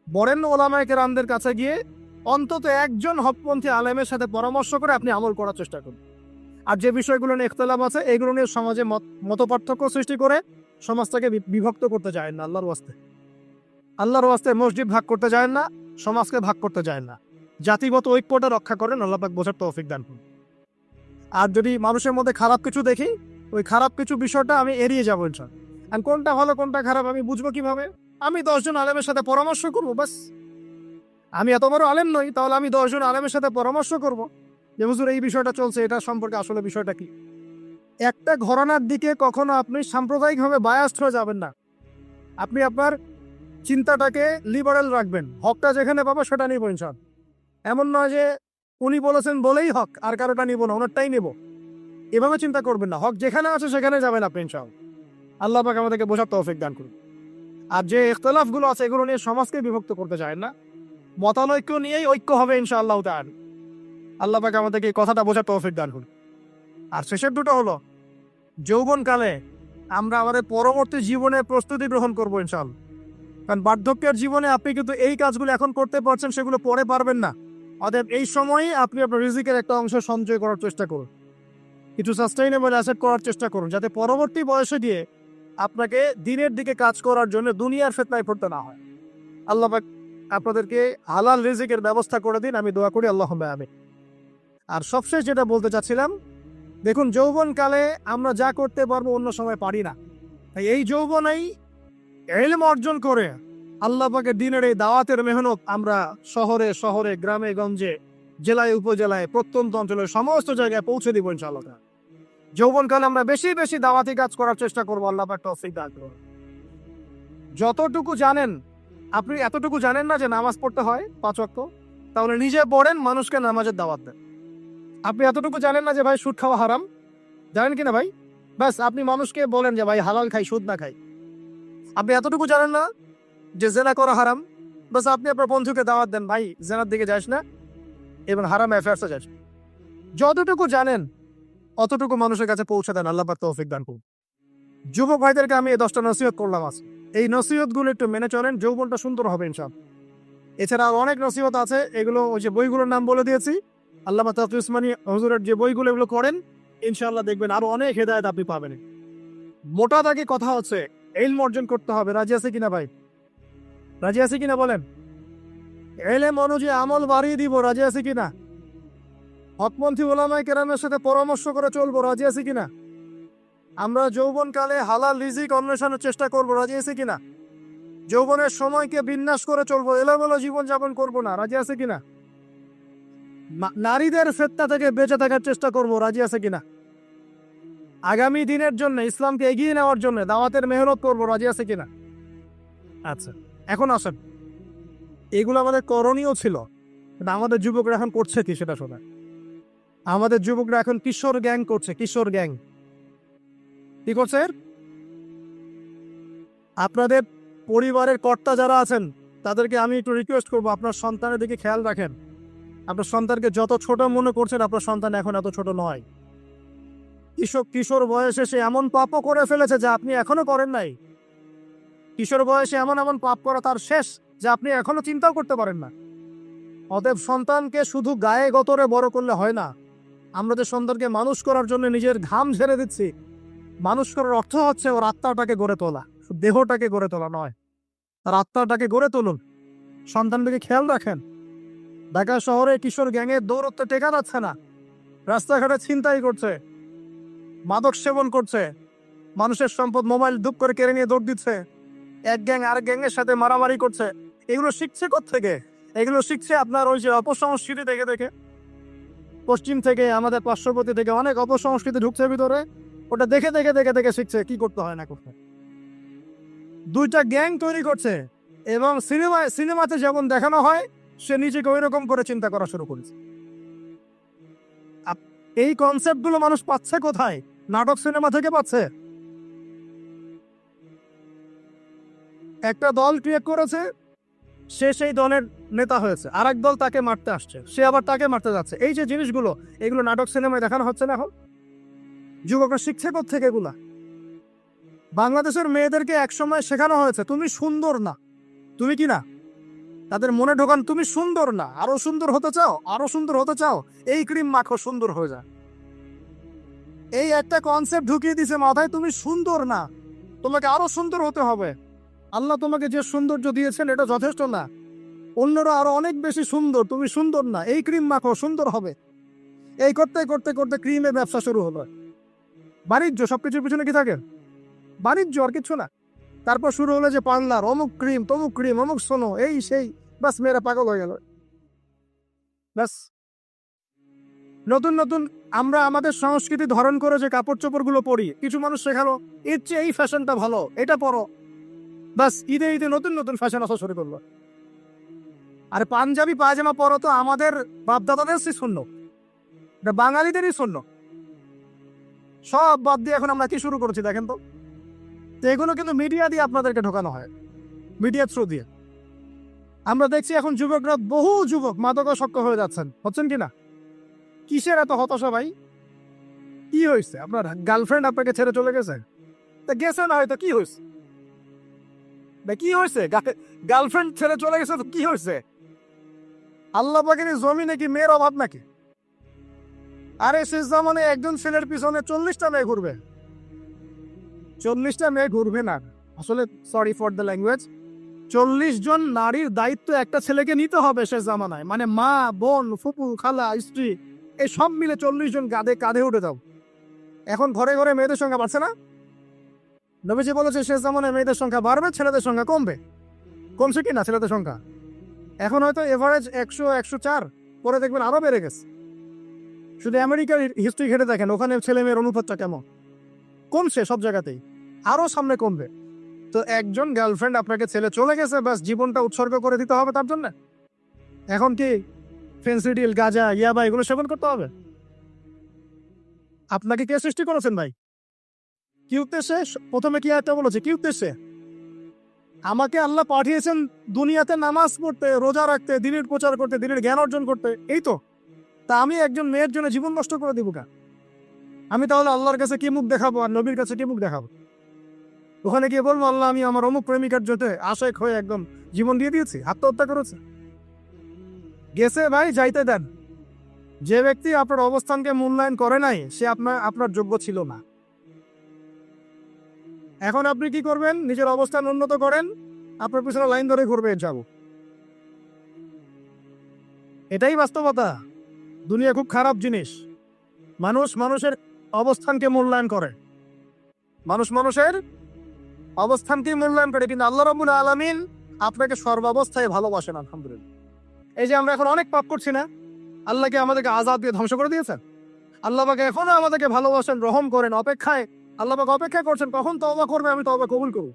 [SPEAKER 1] বরেণ্য ওলামায়ে কেরামদের কাছে গিয়ে অন্তত একজন হকপন্থী আলেমের সাথে পরামর্শ করে আপনি আমল করার চেষ্টা করুন। আর যে বিষয়গুলো নিয়ে ইখতিলাফ আছে এগুলো নিয়ে সমাজে মতপার্থক্য সৃষ্টি করে সমাজটাকে বিভক্ত করতে যায় না। আল্লাহর ওয়াস্তে মসজিদ ভাগ করতে যায় না, সমাজকে ভাগ করতে যায় না। জাতিগত ঐক্যটা রক্ষা করেন, আল্লাহ পাক বোঝার তৌফিক দান করুন। আর যদি মানুষের মধ্যে খারাপ কিছু দেখি, ওই খারাপ কিছু বিষয়টা আমি এড়িয়ে যাবো ইনশাআল্লাহ। আর কোনটা ভালো কোনটা খারাপ আমি বুঝবো কিভাবে? আমি 10 জন আলেমের সাথে পরামর্শ করবো, বাস। আমি এত বড় আলেম নই, তাহলে আমি 10 জন আলেমের সাথে পরামর্শ করব যে হুজুর এই বিষয়টা চলছে, এটা সম্পর্কে আসলে বিষয়টা কি। একটা ঘরানার দিকে কখনো আপনি সাম্প্রদায়িকভাবে বায়াসড হয়ে যাবেন না। আপনি আপনার চিন্তাটাকে লিবারেল রাখবেন, হকটা যেখানে পাবো সেটা নিব ইনশাআল্লাহ। এমন নয় যে উনি বলেছেন বলেই হক, আর কারোটা নিব না, ওনারটাই নেব, এভাবে চিন্তা করবেন না। হক যেখানে আছে সেখানে যাবেন আপনি ইনশাআল্লাহ। আল্লাহ পাক আমাদেরকে বোঝার তৌফিক দান করুন। আর যে ইখতিলাফগুলো আছে এগুলো নিয়ে সমাজকে বিভক্ত করতে চায় না, মতানৈক্য নিয়েই ঐক্য হবে ইনশাআল্লাহ তাআলা। আল্লাহ পাক আমাদেরকে এই কথাটা বোঝার তৌফিক দান করুন। আর শেষের দুটো হলো যৌবনকালে আমরা আমাদের পরবর্তী জীবনে প্রস্তুতি গ্রহণ করবো ইনশাআল্লাহ। কারণ বার্ধক্যের জীবনে আপনি কিন্তু এই কাজগুলো এখন করতে পারছেন, সেগুলো পরে পারবেন না। অতএব এই সময়ই আপনি আপনার রিজিকের একটা অংশ সঞ্চয় করার চেষ্টা করুন, কিছু সাস্টেইনেবল অ্যাসেট করার চেষ্টা করুন, যাতে পরবর্তী বয়সে গিয়ে আপনাকে দিনের দিকে কাজ করার জন্য দুনিয়ার ফিতনায় পড়তে না হয়। আল্লাহ পাক আপনাদেরকে হালাল রিজিকের ব্যবস্থা করে দিন, আমি দোয়া করি আল্লাহুম্মা আমিন। আর সবশেষ যেটা বলতে চাচ্ছিলাম, দেখুন যৌবনকালে আমরা যা করতে পারবো অন্য সময় পারি না। তাই এই যৌবনেই ইলম অর্জন করে আল্লাহ পাকের দ্বীনের এই দাওয়াতের মেহনত আমরা শহরে শহরে, গ্রামে গঞ্জে, জেলায় উপজেলায়, প্রত্যন্ত অঞ্চলে সমস্ত জায়গায় পৌঁছে দিব ইনশাআল্লাহ। যৌবনকালে আমরা বেশি বেশি দাওয়াতি কাজ করার চেষ্টা করবো, আল্লাহ পাক তৌফিক দান করুন। যতটুকু জানেন, আপনি এতটুকু জানেন না যে নামাজ পড়তে হয় 5 ওয়াক্ত, তাহলে নিজে পড়েন, মানুষকে নামাজের দাওয়াত দেন। আপনি এতটুকু জানেন না যে ভাই সুদ খাওয়া হারাম, জানেন কিনা ভাই? ব্যাস, আপনি মানুষকে বলেন যে ভাই হালাল খাই, সুদ না খাই। আপনি এতটুকু জানেন না যে জেনা করা হারাম, বাস আপনি আপনার বন্ধুকে দাওয়াত দেন, ভাই জেনার দিকে যাস না এবং হারাম অ্যাফেয়ার্সে যাস। যতটুকু জানেন অতটুকু মানুষের কাছে পৌঁছে দেন, আল্লাহ পাক তৌফিক দান করুন। যুবক ভাইদেরকে আমি এই 10টা নসিহত করলাম আজ, এই নসিহতগুলো একটু মেনে চলেন, যৌবনটা সুন্দর হবে ইনশাআল্লাহ। এছাড়া আর অনেক নসিহত আছে, এগুলো ওই যে বইগুলোর নাম বলে দিয়েছি, আল্লামা তাকি উসমানী হুজুরের যে বইগুলো এগুলো করেন, ইনশাআল্লাহ দেখবেন আরো অনেক হেদায়েত আপনি পাবেন। মোটা দাগে কথা হচ্ছে ইলম অর্জন করতে হবে। রাজি আছে কিনা ভাই? রাজি আছে কিনা বলেন? ইলম অনুযায়ী আমল বাড়িয়ে দিব, রাজি আছে কিনা? হকপন্থী ওলামায়ে কেরামের সাথে পরামর্শ করে চলবো, রাজি আছে কিনা? আমরা যৌবনকালে হালাল রিজিক অন্বেষণের চেষ্টা করব, রাজি আছে কিনা? যৌবনের সময়কে বিন্যাস করে চলবো, এলোমেলো জীবনযাপন করব না, রাজি আছে কিনা? নারীদের ফেতনা থেকে বেঁচে থাকার চেষ্টা করব, রাজি আছে কিনা? আগামী দিনের জন্য ইসলামকে এগিয়ে নেওয়ার জন্য দাওয়াতের মেহনত করব, রাজি আছে কিনা? আচ্ছা, এখন আসেন, এগুলো আমাদের করণীয় ছিল, কিন্তু আমাদের যুবকরা এখন করছে কি সেটা শোনা। আমাদের যুবকরা এখন কিশোর গ্যাং করছে, কিশোর গ্যাং। কি করছে? আপনাদের পরিবারের কর্তা যারা আছেন তাদেরকে আমি একটু রিকোয়েস্ট করবো, আপনার সন্তানের দিকে খেয়াল রাখেন। আপনার সন্তানকে যত ছোট মনে করছেন, আপনার সন্তান এখন এত ছোট নয়। কিশোর বয়সে সে এমন পাপও করে ফেলেছে যা আপনি এখনো করেন নাই। কিশোর বয়সে এমন এমন পাপ করা তার শেষ যা আপনি এখনো চিন্তাও করতে পারেন না। অতএব সন্তানকে শুধু গায়ে গতরে বড় করলে হয় না। আমরা যে সন্তানকে মানুষ করার জন্য নিজের ঘাম ঝেড়ে দিচ্ছি, মানুষ করার অর্থ হচ্ছে ওর আত্মাটাকে গড়ে তোলা, দেহটাকে গড়ে তোলা নয়, তার আত্মাটাকে গড়ে তুলুন। সন্তানটাকে খেয়াল রাখেন। ঢাকা শহরে কিশোর গ্যাংয়ের দৌড়তে টেকা যাচ্ছে না, রাস্তাঘাটে ছিনতাই করছে, মাদক সেবন করছে, মানুষের সম্পদ মোবাইল ধুপ করে কেড়ে নিয়ে দৌড় দিচ্ছে, এক গ্যাং আরেক গ্যাংয়ের সাথে মারামারি করছে। এগুলো শিখছে কোত্থেকে? এগুলো শিখছে আপনার ওই যে অপসংস্কৃতি দেখে দেখে। পশ্চিম থেকে, আমাদের পার্শ্ববর্তী থেকে অনেক অপসংস্কৃতি ঢুকছে ভিতরে, ওটা দেখে দেখে দেখে দেখে শিখছে কি করতে হয় না করতে। দুইটা গ্যাং তৈরি করছে এবং সিনেমাতে যেমন দেখানো হয় সে নিজেকে ওই রকম করে চিন্তা করা শুরু করেছে। এই কনসেপ্টগুলো মানুষ পাচ্ছে কোথায়? নাটক সিনেমা থেকে পাচ্ছে। একটা দল ক্রিয়েট করেছে, সে সেই দলের নেতা হয়েছে, আর এক দল তাকে মারতে আসছে, সে আবার তাকে মারতে যাচ্ছে। এই যে জিনিসগুলো, এগুলো নাটক সিনেমায় দেখানো হচ্ছে না এখন। যুবকরা শিখছে কোত্থেকে এগুলা? বাংলাদেশের মেয়েদেরকে একসময় শেখানো হয়েছে তুমি সুন্দর না, তুমি কি না, তাদের মনে ঢোকান তুমি সুন্দর না, আরো সুন্দর হতে চাও, আরো সুন্দর হতে চাও, এই ক্রিম মাখো, সুন্দর হয়ে যায়। এই একটা কনসেপ্ট ঢুকিয়ে দিছে মাথায়, তুমি সুন্দর না, তোমাকে আরো সুন্দর হতে হবে। আল্লাহ তোমাকে যে সৌন্দর্য দিয়েছেন এটা যথেষ্ট না, অন্যরা আরো অনেক বেশি সুন্দর, তুমি সুন্দর না, এই ক্রিম মাখো, সুন্দর হবে। এই করতে করতে করতে ক্রিমের ব্যবসা শুরু হলো। বাণিজ্য, সবকিছুর পিছনে কি থাকে? বাণিজ্য, আর কিছু না। তারপর শুরু হলো যে পার্লার, অমুক ক্রিম, তমুক ক্রিম, অমুক সোনো, এই সেই, বাস মেয়েরা পাগল হয়ে গেল। বাস নতুন নতুন আমরা আমাদের সংস্কৃতি ধারণ করে যে কাপড় চোপড় গুলো পরি, কিছু মানুষ শেখালো এর চেয়ে এই ফ্যাশনটা ভালো, এটা পরো। বাস ঈদে ঈদে নতুন নতুন ফ্যাশন আসা শুরু করলো। আর পাঞ্জাবি পায়জামা পরো তো আমাদের বাপদাদাদের শূন্য, এটা বাঙালিদেরই শূন্য। সব বাদ দিয়ে এখন আমরা কি শুরু করেছি দেখেন তো। এগুলো কিন্তু মিডিয়া দিয়ে আপনাদেরকে ঢোকানো হয়, মিডিয়া থ্রু দিয়ে। আমরা দেখছি এখন যুবকরা, বহু যুবক মাদকাসক্ত হয়ে যাচ্ছেন, হচ্ছেন কিনা? কিসের এত হতাশা ভাই? কি হয়েছে? আপনার গার্লফ্রেন্ড আপনাকে ছেড়ে চলে গেছে? তা গেছে না হয়তো, কি হয়েছে? কি হয়েছে? গার্লফ্রেন্ড ছেড়ে চলে গেছে তো কি হয়েছে? আল্লাহ পাকের জমিনে কি মেয়ের অভাব নাকি? আরে শেষ জামানে একজন ছেলের পিছনে 40টা মেয়ে ঘুরবে। 40টা মেয়ে ঘুরবে না, আসলে সরি ফর দ্য ল্যাঙ্গুয়েজ, 40 জন নারীর দায়িত্ব একটা ছেলেকে নিতে হবে শেষ জামানায়। মানে মা, বোন, ফুপু, খালা, স্ত্রী, এই সব মিলে 40 জন কাঁধে উঠে যাও। এখন ঘরে ঘরে মেয়েদের সংখ্যা বাড়ছে না? নবীজি বলেছে শেষ জামানায় মেয়েদের সংখ্যা বাড়বে, ছেলেদের সংখ্যা কমবে। কমছে কি না ছেলেদের সংখ্যা? এখন হয়তো এভারেজ 100, 104, পরে দেখবেন আরো বেড়ে গেছে। শুধু আমেরিকার হিস্ট্রি ঘেটে দেখেন, ওখানে ছেলে মেয়ের অনুপাতটা কেমন। কমছে সব জায়গাতেই, আরো সামনে কমবে। তো একজন গার্লফ্রেন্ড আপনাকে ছেলে চলে গেছে, বাস জীবনটা উৎসর্গ করে দিতে হবে তার জন্য? এখন কি ফেন্সিডিল, গাঁজা, ইয়াবা এগুলো সেবন করতে হবে? আপনাকে কে সৃষ্টি করেছেন ভাই? কি উদ্দেশ্যে? প্রথমে কি একটা বলেছে, কি উদ্দেশ্যে? আমাকে আল্লাহ পাঠিয়েছেন দুনিয়াতে নামাজ পড়তে, রোজা রাখতে, দিনের প্রচার করতে, দিনের জ্ঞান অর্জন করতে, এই তো। তা আমি একজন মেয়ের জন্য জীবন নষ্ট করে দিব কা? আমি তাহলে আল্লাহর কাছে কি মুখ দেখাবো আর নবীর কাছে কি মুখ দেখাবো? ওখানে গিয়ে বলবো আল্লাহ আমি আমার অমুক প্রেমিকার জোটে আশেক হয়ে একদম জীবন দিয়ে দিয়েছি, আত্মহত্যা করেছে? গেছে ভাই, যাইতে দেন। যে ব্যক্তি আপনার অবস্থানকে মূল্যায়ন করে নাই সে আপনার যোগ্য ছিল না। এখন আপনি কি করবেন? নিজের অবস্থান উন্নত করেন, আপনার পিছনে লাইন ধরে ঘুরবে যাব। এটাই বাস্তবতা। দুনিয়া খুব খারাপ জিনিস। মানুষ মানুষের অবস্থানকে মূল্যায়ন করে, মানুষ মানুষের অবস্থানকে মূল্যায়ন করে, কিন্তু আল্লাহ রাব্বুল আলামিন আপনাকে সর্বাবস্থায় ভালোবাসেন। আলহামদুলিল্লাহ। এই যে আমরা এখন অনেক পাপ করছি না, আল্লাহকে আমাদেরকে আযাব দিয়ে ধ্বংস করে দিয়েছেন। আল্লাহ পাক এখনো আমাদেরকে ভালোবাসেন, রহম করেন, অপেক্ষায় আল্লাহ পাক অপেক্ষা করছেন কখন তওবা করবে, আমি তওবা কবুল করব।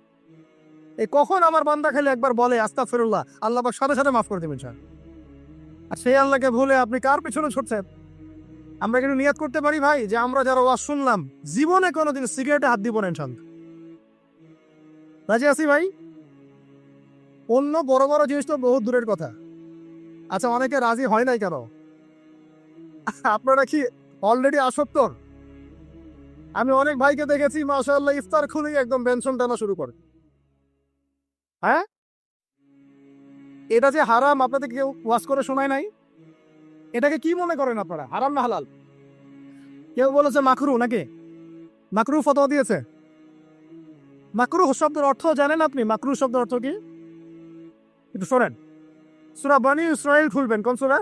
[SPEAKER 1] এই কখন আমার বান্দা খেলে একবার বলে আস্তাগফিরুল্লাহ, আল্লাহ পাক সাথে সাথে মাফ করে দেবেন স্যার। আর সেই আল্লাহকে ভুলে আপনি কার পেছনে ছুটছেন? আমরা কিন্তু নিয়ত করতে পারি ভাই যে আমরা যারা ওয়াজ শুনলাম জীবনে কোনোদিন সিগারেটে হাত দিব না ইনশাআল্লাহ। রাজি আছি ভাই? অন্য বড় বড় জিনিস তো বহুত দূরের কথা। আচ্ছা, অনেকে রাজি হয় নাই কেন? আপনারা কি অলরেডি আসক্ত? আমি অনেক ভাইকে দেখেছি মাশাআল্লাহ ইফতার খুলেই একদম বেনশন টানা শুরু করে। হ্যাঁ, এটা যে হারাম আপনাদের কেউ ওয়াজ করে শোনায় নাই? এটাকে কি মনে করেন আপনারা, হারাম না হালাল? কেউ বলেছে মাকরু, নাকি মাকরু ফতোয়া দিয়েছে? মাকরু শব্দের অর্থ জানেন আপনি? মাকরু শব্দের অর্থ কি? একটু শোনেন, সূরা বনী ইসরাইল খুলবেন। কোন সূরা?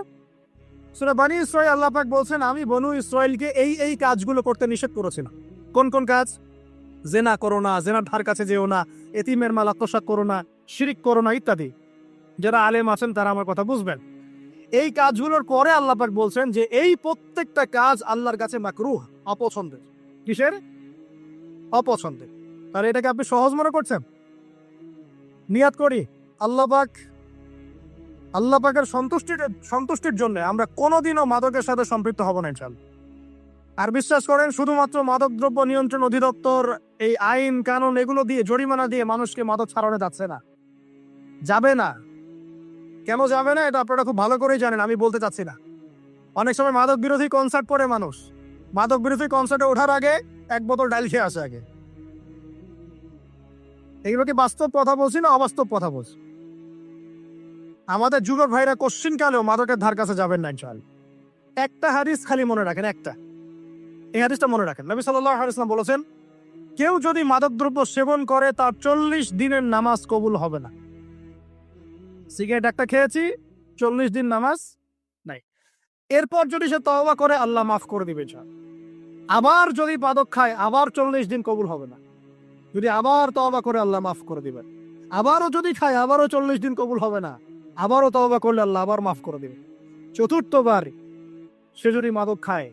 [SPEAKER 1] সূরা বনী ইসরাইল। আল্লাহ পাক বলছেন আমি বনু ইসরাইলকে এই কাজগুলো করতে নিষেধ করেছিলাম। কোন কোন কাজ? জেনা করো না, জেনার ধার কাছে যেও না, এতিমের মাল আত্মসাৎ করো না, শিরিক করো না, ইত্যাদি। যারা আলেম আছেন তারা আমার কথা বুঝবেন। এই কাজগুলোর পরে আল্লাহ পাক বলছেন যে এই প্রত্যেকটা কাজ আল্লাহর কাছে মাকরুহ, অপছন্দের। কিসের? অপছন্দের। তাহলে এটাকে আপনি সহজ মনে করছেন? নিয়াত করি আল্লাহ পাকের সন্তুষ্টির জন্য আমরা কোনোদিনও মাদকের সাথে সম্পৃক্ত হব না ইনশাআল্লাহ। আর বিশ্বাস করেন, শুধুমাত্র মাদকদ্রব্য নিয়ন্ত্রণ অধিদপ্তর এই আইন কানুন এগুলো দিয়ে, জরিমানা দিয়ে মানুষকে মাদক ছাড়ানো যাচ্ছে না, যাবে না। কেন যাবে না এটা আপনারা খুব ভালো করেই জানেন, আমি বলতে চাচ্ছি না। অনেক সময় মাদক বিরোধী কনসার্ট করে মানুষ, মাদক বিরোধী কনসার্টে ওঠার আগে এক বোতল ডাইল খেয়ে আসে আগে। এগুলো কি বাস্তব কথা বলছি না অবাস্তব কথা বলছি? আমাদের যুবক ভাইরা কোশ্চিন কালেও মাদকের ধার কাছে যাবেন না ইনশাআল্লাহ। একটা হাদিস খালি মনে রাখেন, একটা, এই হাদিসটা মনে রাখেন। নবী সাল্লাল্লাহু আলাইহি ওয়াসাল্লাম বলেছেন কেউ যদি মাদকদ্রব্য সেবন করে তার 40 দিনের নামাজ কবুল হবে না। সিগারেট একটা খেয়েছি, 40 দিন নামাজ নাই। এরপর যদি সে তওবা করে আল্লাহ মাফ করে দিবে ইনশাআল্লাহ। আবার যদি মাদক খায় আবার 40 দিন কবুল হবে না। যদি আবার তওবা করে আল্লাহ মাফ করে দিবেন। আবারও যদি খায় আবারও 40 দিন কবুল হবে না। আবারও তওবা করলে আল্লাহ আবার মাফ করে দিবে। চতুর্থবার সে যদি মাদক খায়,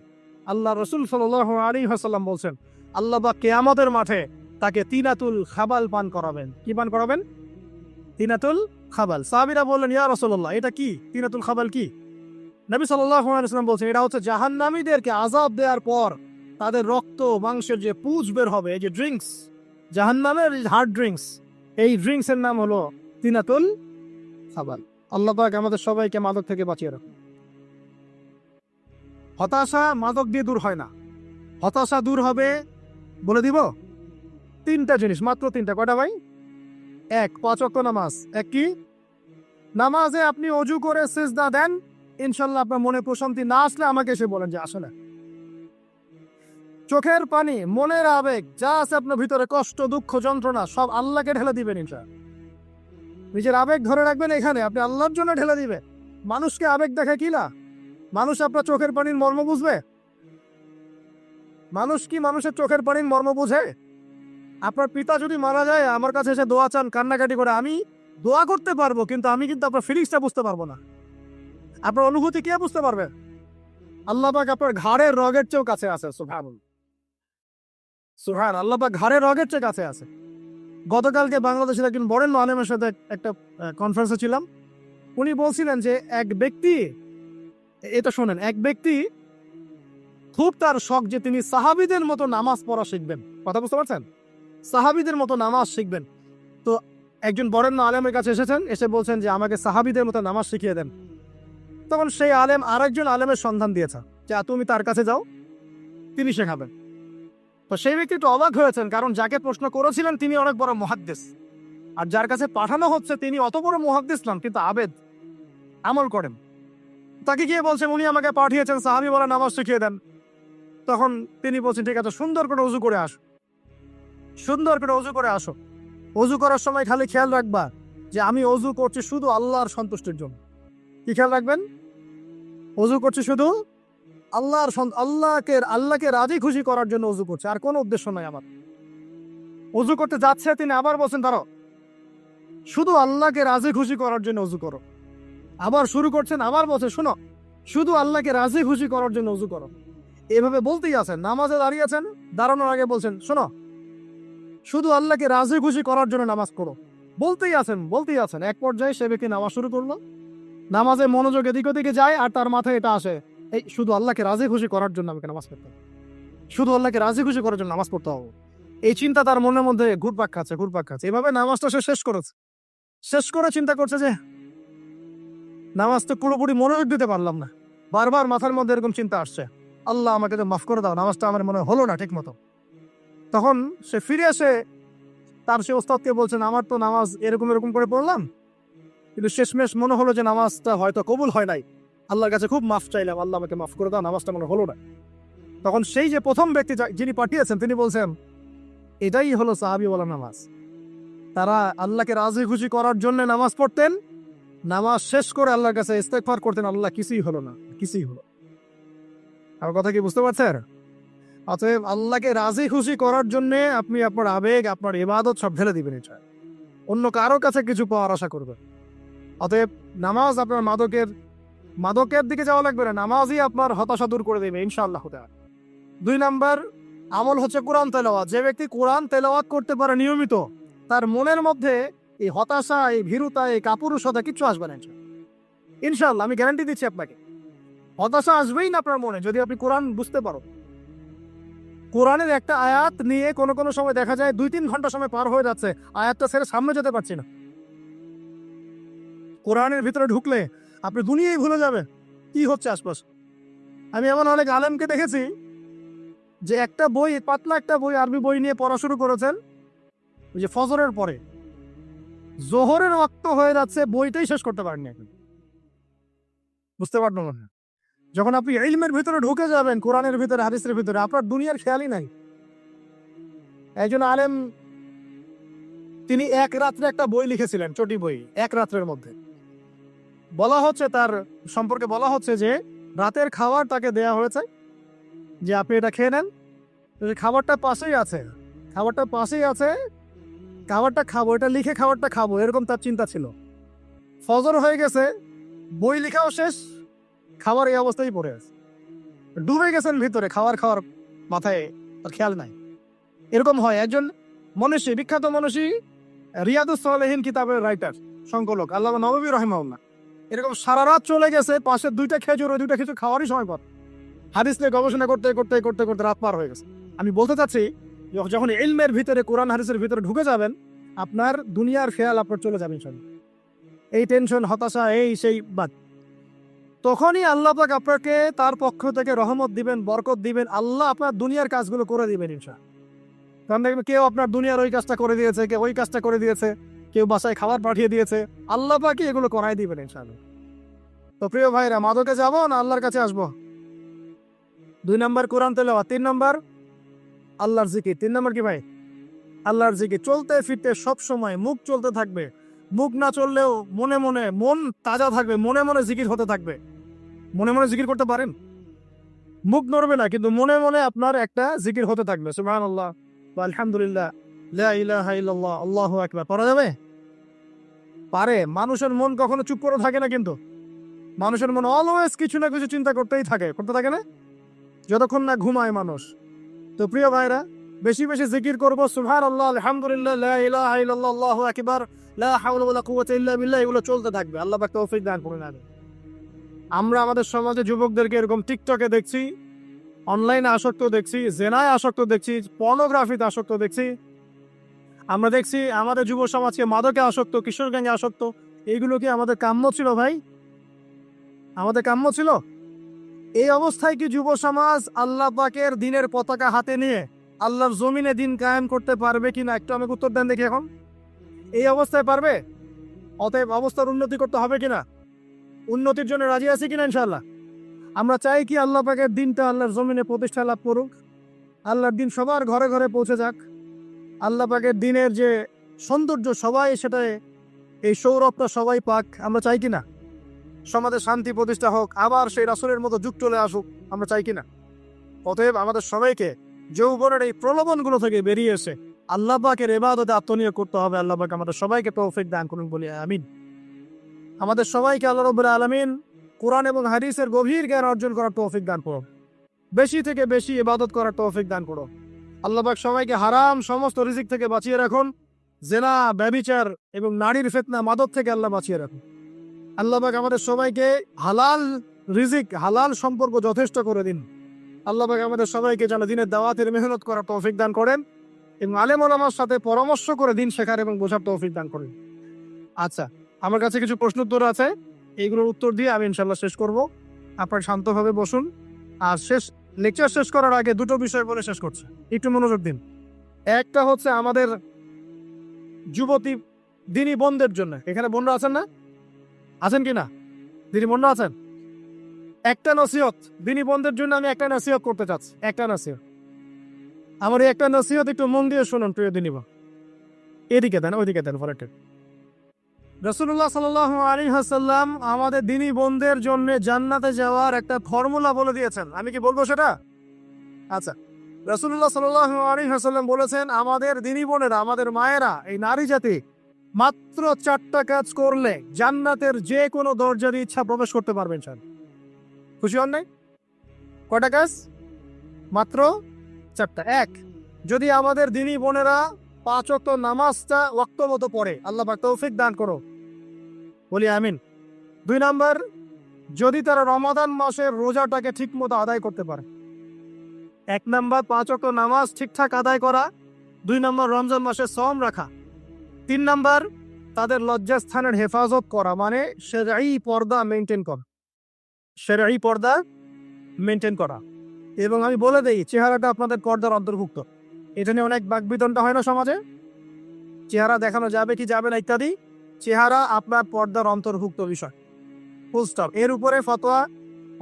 [SPEAKER 1] আল্লাহ রাসূল সাল্লাল্লাহু আলাইহি ওয়াসাল্লাম বলছেন আল্লাহ পাক কিয়ামতের মাঠে তাকে তিনাতুল খাবাল পান করাবেন। কি পান করাবেন? তিনাতুল খাবাল। সাহাবীরা বললেন ইয়া রাসূলুল্লাহ এটা কি? তিনাতুল খাবাল কি? নবী সাল্লাল্লাহু আলাইহি ওয়াসাল্লাম বলছেন এটা হচ্ছে জাহান্নামীদেরকে আযাব দেওয়ার পর তাদের রক্ত মাংসের যে পুঁজ বের হবে, এই যে ড্রিঙ্কস, জাহান্নামের হার্ড ড্রিঙ্কস, এই ড্রিঙ্কস এর নাম হলো তিনাতুল খাবাল। আল্লাহ পাক আমাদের সবাইকে মাদক থেকে বাঁচিয়ে রাখুন। হতাশা মাদক দিয়ে দূর হয় না। হতাশা দূর হবে, বলে দিব, 3টা জিনিস, মাত্র 3টা। কয়টা ভাই? 1, 5 ওয়াক্ত নামাজ। এক কি? নামাজে আপনি অজু করে সিজদা দেন, ইনশাল্লাহ আপনার মনে প্রশান্তি না আসলে আমাকে এসে বলেন যে আসলে। চোখের পানি, মনের আবেগ যা আছে আপনার ভিতরে, কষ্ট, দুঃখ, যন্ত্রণা সব আল্লাহকে ঢেলে দিবেন ইনশাআল্লাহ। নিজের আবেগ ধরে রাখবেন এখানে, আপনি আল্লাহর জন্য ঢেলে দিবেন। মানুষকে আবেগ দেখে কি না? মানুষ আপনার চোখের পানির মর্ম বুঝবে? মানুষ কি মানুষের চোখের পানির মর্ম বুঝে? আপনার পিতা যদি মারা যায় আমার কাছে এসে দোয়া চান কান্নাকাটি করে, আমি দোয়া করতে পারবো কিন্তু আমি কিন্তু আপনার ফিলিংসটা বুঝতে পারবো না। আপনার অনুভূতি কে বুঝতে পারবে? আল্লাহ পাক আপনার ঘাড়ের রগের চেয়েও কাছে আছে। সুবহান আল্লাহ পাক ঘাড়ের রগের চেয়ে কাছে আছে। গতকালকে বাংলাদেশের একজন বরেণ্য আলেমের সাথে একটা কনফারেন্সে ছিলাম। উনি বলছিলেন যে এক ব্যক্তি, এটা শোনেন, এক ব্যক্তি খুব তার শখ যে তিনি সাহাবীদের মতো নামাজ পড়া শিখবেন। কথা বুঝতে পারছেন? সাহাবীদের মতো নামাজ শিখবেন। তো একজন বরেণ্য আলেমের কাছে এসেছেন, এসে বলছেন যে আমাকে সাহাবীদের মতো নামাজ শিখিয়ে দেন। তখন সেই আলেম আরেকজন আলেমের সন্ধান দিয়েছে যে তুমি তার কাছে যাও, তিনি শেখাবেন। তো সেই ব্যক্তি একটু অবাক হয়েছেন, কারণ যাকে প্রশ্ন করেছিলেন তিনি অনেক বড় মুহাদ্দিস, আর যার কাছে পাঠানো হচ্ছে তিনি অত বড় মুহাদ্দিস নন, কিন্তু আবেদ, আমল করেন। তাকে গিয়ে বলছেন উনি আমাকে পাঠিয়েছেন সাহাবী বলে নামাজ শিখিয়ে দেন। তখন তিনি বলছেন ঠিক আছে, সুন্দর করে ওযু করে আসো, সুন্দর করে ওযু করে আসো। ওযু করার সময় খালি খেয়াল রাখবা যে আমি ওযু করছি শুধু আল্লাহর সন্তুষ্টির জন্য। কি খেয়াল রাখবেন? ওযু করছি শুধু আল্লাহকে রাজি খুশি করার জন্য ওযু করছে, আর কোনো উদ্দেশ্য নাই আমার। ওযু করতে যাচ্ছে, তিনি আবার বলছেন ধরো শুধু আল্লাহকে রাজি খুশি করার জন্য ওযু করো। আবার শুরু করছেন, আবার বলছে শোনো শুধু আল্লাহকে রাজি খুশি করার জন্য ওযু করো। এভাবে বলতেই আছেন, নামাজে দাঁড়িয়েছেন, দাঁড়ানোর আগে বলছেন শোনো শুধু আল্লাহকে রাজি খুশি করার জন্য নামাজ করো। বলতেই আছেন। এক পর্যায়ে সে ব্যক্তি নামাজ শুরু করলো, নামাজে মনোযোগ এদিক ওদিকে যায়, আর তার মাথায় এটা আসে এই শুধু আল্লাহকে রাজি খুশি করার জন্য আমাকে নামাজ পড়তে হবে, শুধু আল্লাহকে রাজি খুশি করার জন্য নামাজ পড়তে হবে। এই চিন্তা তার মনের মধ্যে ঘুরপাক খাচ্ছে। এভাবে নামাজটা সে শেষ করে চিন্তা করছে যে নামাজ তো পুরোপুরি মনোযোগ দিতে পারলাম না। বারবার মাথার মধ্যে এরকম চিন্তা আসছে, আল্লাহ আমাকে তো মাফ করে দাও, নামাজটা আমার মনে হলো না ঠিক মতো। তখন সে ফিরে এসে তার সে ওস্তাদকে বলছেন আমার তো নামাজ এরকম করে পড়লাম, কিন্তু শেষমেশ মনে হলো যে নামাজটা হয়তো কবুল হয় নাই, আল্লাহর কাছে খুব মাফ চাইলাম, আল্লাহ আমাকে মাফ করে দাও, নামাজটা মনে হলো না। তখন সেই যে প্রথম ব্যক্তি যিনি পাঠিয়েছেন তিনি বলছেন এটাই হলো সাহাবী বলা নামাজ। তারা আল্লাহকে রাজি খুশি করার জন্য নামাজ পড়তেন, নামাজ শেষ করে আল্লাহর কাছে ইস্তেগফার করতেন, আল্লাহ কিছুই হলো না। আমার কথা কি বুঝতে পারছেন? অতএব আল্লাহকে রাজি খুশি করার জন্য আপনি আপনার আবেগ, আপনার ইবাদত সব ঢেলে দিবেন, এটা অন্য কারো কাছে কিছু পাওয়ার আশা করবেন। অতএব নামাজ আপনার মাদকের দিকে যাওয়া লাগবে না, নামাজই আপনার হতাশা দূর করে দেবে ইনশাআল্লাহ। 2 নাম্বার আমল হচ্ছে কোরআন তেলাওয়াত। যে ব্যক্তি কোরআন তেলাওয়াত করতে পারে নিয়মিত, তার মনের মধ্যে এই হতাশা, এই ভীরুতা, এই কাপুরুষতা কিচ্ছু আসবে না ইনশাআল্লাহ। আমি গ্যারান্টি দিচ্ছি আপনাকে, হতাশা আসবেই না আপনার মনে যদি আপনি কোরআন বুঝতে পারো। কোরআনের একটা আয়াত নিয়ে কোনো সময় দেখা যায় 2-3 ঘন্টা সময় পার হয়ে যাচ্ছে, আয়াতটা ছেড়ে সামনে যেতে পারছি না। কোরআনের ভিতরে ঢুকলে আপনি দুনিয়াই ভুলে যাবে কি হচ্ছে আশপাশ। আমি এমন অনেক আলেমকে দেখেছি যে একটা বই, পাতলা একটা বই, আরবি বই নিয়ে পড়া শুরু করেছেন, ওই যে ফজরের পরে জোহরের ওয়াক্ত হয়ে যাচ্ছে, বইটাই শেষ করতে পারেননি এখন। বুঝতে পারলো না? যখন আপনি ইলমের ভিতরে ঢুকে যাবেন, কোরআনের ভিতরে, হাদিসের ভিতরে, আপনার দুনিয়ার খেয়ালই নাই। একজন আলেম তিনি এক রাত্রে একটা বই লিখেছিলেন, চটি বই, এক রাত্রের মধ্যে। বলা হচ্ছে তার সম্পর্কে বলা হচ্ছে যে রাতের খাবার তাকে দেয়া হয়েছে যে আপনি এটা খেয়ে নেন, খাবারটা পাশেই আছে, খাবারটা খাবো, এটা লিখে খাবারটা খাবো, এরকম তার চিন্তা ছিল। ফজর হয়ে গেছে, বই লেখাও শেষ, খাবার এই অবস্থায় পড়ে আছে, ডুবে গেছেন ভিতরে, খাওয়ার মাথায় আর খেয়াল নাই। এরকম হয়। একজন মনীষী, বিখ্যাত মনীষী, রিয়াদুস সালেহীন কিতাবের রাইটার, সংকলক আল্লামা নববী রাহিমাহুল্লাহ, এরকম সারা রাত চলে গেছে, পাশে 2টা খেজুর খাওয়ারই সময় পর, হাদিস নিয়ে গবেষণা করতে রাত পার হয়ে গেছে। আমি বলতে চাচ্ছি যখন ইলমের ভিতরে, কোরআন হাদিসের ভিতরে ঢুকে যাবেন, আপনার দুনিয়ার খেয়াল আপনার চলে যাবে ইনশাআল্লাহ। এই টেনশন, হতাশা, এই সেই বাদ, তখনই আল্লাহ পাক আপনাকে তার পক্ষ থেকে রহমত দিবেন, বরকত দিবেন, আল্লাহ আপনার দুনিয়ার কাজগুলো করে দিবেন ইনশাআল্লাহ। কারণ দেখবেন কেউ আপনার দুনিয়ার ওই কাজটা করে দিয়েছে, কেউ ওই কাজটা করে দিয়েছে, কেউ বাসায় খাবার পাঠিয়ে দিয়েছে, আল্লাহ পাকই এগুলো করাই দিবেন ইনশাআল্লাহ। তো প্রিয় ভাইরা, মাদকে যাবো না আল্লাহর কাছে আসবো? 2 নাম্বার কোরআন তেলাওয়াত, 3 নাম্বার আল্লাহর জিকির। 3 নাম্বার কি ভাই? আল্লাহর জিকির। চলতে ফিরতে সব সময় মুখ চলতে থাকবে, মুখ না চললেও মনে মনে মন তাজা থাকবে, মনে মনে জিকির হতে থাকবে। মনে মনে জিকির করতে পারেন? মুখ নড়বে না, কিন্তু মনে মনে আপনার একটা জিকির হতে থাকবে, সুবহানাল্লাহ বা আলহামদুলিল্লাহ, লা ইলাহা ইল্লাল্লাহ, আল্লাহু আকবার। পড়া যাবে? পারে। মানুষের মন কখনো চুপ করে থাকে না, কিন্তু মানুষের মন অলওয়েজ কিছু না কিছু চিন্তা করতে থাকে না, যতক্ষণ না ঘুমায় মানুষ। তো প্রিয় ভাইরা, বেশি বেশি জিকির করবো, সুবহানাল্লাহ, আলহামদুলিল্লাহ, লা ইলাহা ইল্লাল্লাহ, আল্লাহু আকবার, লা হাওলা ওয়ালা কুওয়াতা ইল্লা বিল্লাহ, এগুলো চলতে থাকবে। আল্লাহ পাক তৌফিক দান করুন। আমরা আমাদের সমাজে যুবকদেরকে এরকম টিকটকে দেখছি, অনলাইনে আসক্ত দেখছি, জেনায় আসক্ত দেখছি, পর্নোগ্রাফিতে আসক্ত দেখছি। আমরা দেখছি আমাদের যুব সমাজকে মাদকে আসক্ত, কিশোর গ্যাংয়ে আসক্ত। এইগুলো কি আমাদের কাম্য ছিল ভাই? আমাদের কাম্য ছিল? এই অবস্থায় কি যুব সমাজ আল্লাহ পাকের দিনের পতাকা হাতে নিয়ে আল্লাহর জমিনে দিন কায়েম করতে পারবে কিনা একটু আমাকে উত্তর দেন দেখি। এখন এই অবস্থায় পারবে? অতএব অবস্থার উন্নতি করতে হবে কিনা? উন্নতির জন্য রাজি আছি কিনা ইনশাআল্লাহ? আমরা চাই কি আল্লাহ পাকের দিনটা আল্লাহর জমিনে প্রতিষ্ঠা লাভ করুক, আল্লাহর দিন সবার ঘরে ঘরে পৌঁছে যাক। আল্লাহ পাকের দিনের যে সৌন্দর্য সবাই সেটাই, এই সৌরভটা সবাই পাক। আমরা চাই কিনা সমাজে শান্তি প্রতিষ্ঠা হোক, আবার সেই রাসূলের মতো যুগ চলে আসুক? আমরা চাই কিনা? অতএব আমাদের সবাইকে যৌবনের এই প্রলোভনগুলো থেকে বেরিয়ে এসে আল্লাহ পাকের ইবাদতে আত্মনিয়োগ করতে হবে। আল্লাহ পাক আমাদের সবাইকে তৌফিক দান করুন বলি আমিন। আমাদের সবাইকে আল্লাহ রাব্বুল আলামিন কোরআন এবং হাদিসের গভীর জ্ঞান অর্জন করার তৌফিক দান করুন, বেশি থেকে বেশি ইবাদত করার তৌফিক দান করুন। আল্লাহ পাক সবাইকে হারাম সমস্ত রিজিক থেকে বাঁচিয়ে রাখুন, জেনা, ব্যভিচার এবং নারীর ফিতনা, মাদক থেকে আল্লাহ বাঁচিয়ে রাখুন। আল্লাহ পাক আমাদের সবাইকে হালাল রিজিক, হালাল সম্পর্ক যথেষ্ট করে দিন। আল্লাহ পাক আমাদের সবাইকে যেন দিনের দাওয়াতের মেহনত করার তৌফিক দান করেন এবং আলেম ওলামার সাথে পরামর্শ করে দিন শেখার এবং বোঝার তৌফিক দান করেন। আচ্ছা, আমার কাছে কিছু প্রশ্ন উত্তর আছে, এইগুলোর উত্তর দিয়ে আমি ইনশাল্লাহ শেষ করব। আপনারা শান্তভাবে বসুন। আর লেকচার শেষ করার আগে দুটো বিষয় বলে শেষ করছে, একটু মনোযোগ দিন। একটা হচ্ছে আমাদের যুবতী দিনী বোনদের জন্য। এখানে বোনরা আছেন না? আছেন কি না? দিনী বোনরা আছেন? একটা নসিহত দিনী বোনদের জন্য আমি একটা নসিহত করতে চাচ্ছি, একটা নসিহত। আমার এই একটা নসিহত একটু মন দিয়ে শুনুন প্রিয় দিনী বোন। এদিকে দেন, ওইদিকে দেন, ফলেটে। রাসূলুল্লাহ সাল্লাল্লাহু আলাইহি ওয়াসাল্লাম আমাদের দিনী বোনদের জন্য জান্নাতে যাওয়ার একটা ফর্মুলা বলে দিয়েছেন। আমি কি বলবো সেটা? আচ্ছা, রাসূলুল্লাহ সাল্লাল্লাহু আলাইহি ওয়াসাল্লাম বলেছেন আমাদের দিনী বোনেরা, আমাদের মায়েরা, এই নারী জাতি মাত্র 4টা কাজ করলে জান্নাতের যে কোনো দরজার ইচ্ছা প্রবেশ করতে পারবেন। স্যার খুশি হন নাই? কয়টা কাজ? মাত্র 4টা। এক, যদি আমাদের দিনী বোনেরা 5 ওয়াক্ত নামাজটা ওয়াক্ত মতো পড়ে, আল্লাহ পাক তৌফিক দান করো বলি আমিন। 2 নাম্বার, যদি তারা রমাদান মাসের রোজাটাকে ঠিক মতো আদায় করতে পারে। 1 নাম্বার 5 ওয়াক্ত নামাজ ঠিকঠাক আদায় করা, 2 নাম্বার রমজান মাসে সওম রাখা, 3 নাম্বার তাদের লজ্জাস্থানের হেফাজত করা, মানে শরঈ পর্দা মেনটেন করা, শরঈ পর্দা মেনটেন করা। এবং আমি বলে দেই, চেহারাটা আপনাদের পর্দার অন্তর্ভুক্ত। এটা নিয়ে অনেক বাকবিতণ্ডা হয় না সমাজে, চেহারা দেখানো যাবে কি যাবে না ইত্যাদি। চেহারা আপনার পর্দার অন্তর্ভুক্ত বিষয়, ফুল স্টপ। এর উপরে ফতোয়া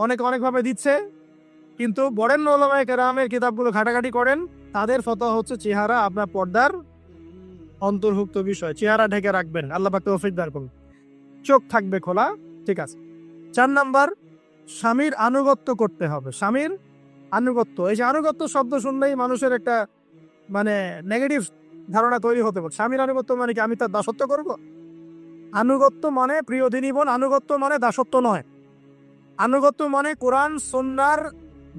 [SPEAKER 1] অনেকভাবে দিচ্ছে, কিন্তু বরেণ্য উলামায়ে কেরামের কিতাবগুলো ঘাটাঘাটি করেন, তাদের ফতোয়া হচ্ছে চেহারা আপনার পর্দার অন্তর্ভুক্ত বিষয়, চেহারা ঢেকে রাখবেন। আল্লাহ পাক তৌফিক দান করুন। চোখ থাকবে খোলা, ঠিক আছে। 4 নাম্বার, স্বামীর আনুগত্য করতে হবে। স্বামীর আনুগত্য, এই যে আনুগত্য শব্দ শুনলেই মানুষের একটা মানে নেগেটিভ ধারণা তৈরি হতে পারে। স্বামীর আনুগত্য মানে কি আমি তার দাসত্ব করব? আনুগত্য মানে, প্রিয় দিনী বোন, আনুগত্য মানে দাসত্ব নয়। আনুগত্য মানে কোরআন সুন্নাহর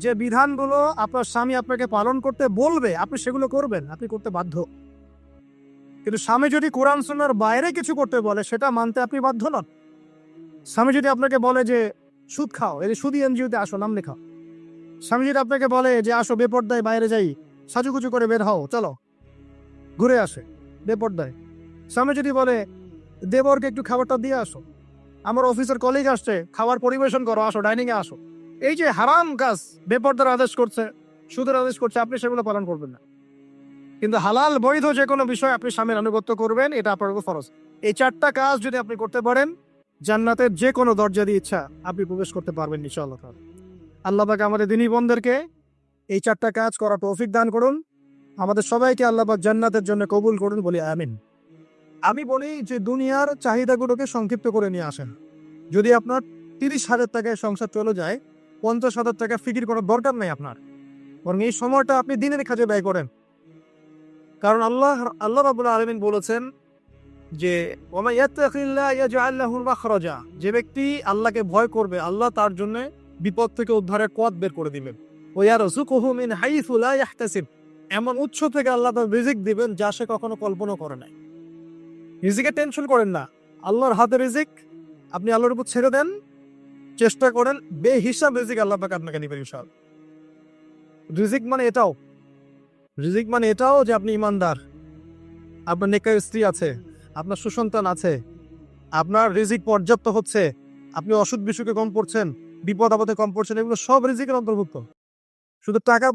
[SPEAKER 1] যে বিধানগুলো আপনার স্বামী আপনাকে পালন করতে বলবে, আপনি সেগুলো করবেন, আপনি করতে বাধ্য। কিন্তু স্বামী যদি কোরআন সুন্নাহর বাইরে কিছু করতে বলে, সেটা মানতে আপনি বাধ্য নন। স্বামী যদি আপনাকে বলে যে সুদ খাও, এই সুদী এনজিওতে আসো, নাম লেখাও। স্বামী যদি আপনাকে বলে যে আসো বেপর্দায় বাইরে যাই, সাজুগুজু করে বের হও, চলো ঘুরে আসে বেপর্দায়। স্বামী যদি বলে দেবরকে একটু খাবারটা দিয়ে আসো, আমার অফিসের কলিগ আসছে, খাবার পরিবেশন করো, আসো ডাইনিংয়ে আসো, এই যে হারাম কাজ, বেপর্দার আদেশ করছে, সুদের আদেশ করছে, আপনি সেগুলো পালন করবেন না। কিন্তু হালাল বৈধ যে কোনো বিষয় আপনি স্বামীর আনুগত্য করবেন, এটা আপনার উপর ফরজ। এই 4টা কাজ যদি আপনি করতে পারেন, জান্নাতের যে কোনো দরজা দিয়ে ইচ্ছা আপনি প্রবেশ করতে পারবেন ইনশাআল্লাহ। আল্লাহ পাক আমাদের দিনী বোনদেরকে এই 4টা কাজ করা তৌফিক দান করুন। আমাদের সবাইকে আল্লাহ পাক জান্নাতের জন্য কবুল করুন বলি আমিন। আমি বলি যে দুনিয়ার চাহিদাগুলোকে সংক্ষিপ্ত করে নিয়ে আসেন। যদি আপনার 30,000 টাকায় সংসার চলে যায়, 50,000 টাকা ফিকির করার দরকার নেই আপনার, বরং এই সময়টা আপনি দিনের কাজে ব্যয় করেন। কারণ আল্লাহ রাব্বুল আলামিন বলেছেন যে ওয়া ইয়াত্তাকিল্লাহ ইয়াজআল লাহু মাখরাজা, যে ব্যক্তি আল্লাহকে ভয় করবে, আল্লাহ তার জন্য বিপদ থেকে উদ্ধারের পথ বের করে দিবেন। ওয়া ইয়ারযুকুহু মিন হাইসু লা ইয়াহতাসিব, এমন উৎস থেকে আল্লাহ তার রিজিক দিবেন যা সে কখনো কল্পনা করে নাই। রিজিকে টেনশন করেন না, আল্লাহর হাতে রিজিক, আপনি আল্লাহর উপর ছেড়ে দেন, চেষ্টা করেন বেহিসাব রিজিক আল্লাহ পাক আপনাকে দিবেন ইনশাআল্লাহ। রিজিক মানে এটাও যে আপনি ইমানদার, আপনার নেকার স্ত্রী আছে, আপনার সুসন্তান আছে, আপনার রিজিক পর্যাপ্ত হচ্ছে, আপনি অসুখ বিসুখে কম পড়ছেন, বিপদ আপদে কম পড়ছেন, এগুলো সব রিজিকের অন্তর্ভুক্ত। শুধু টাকা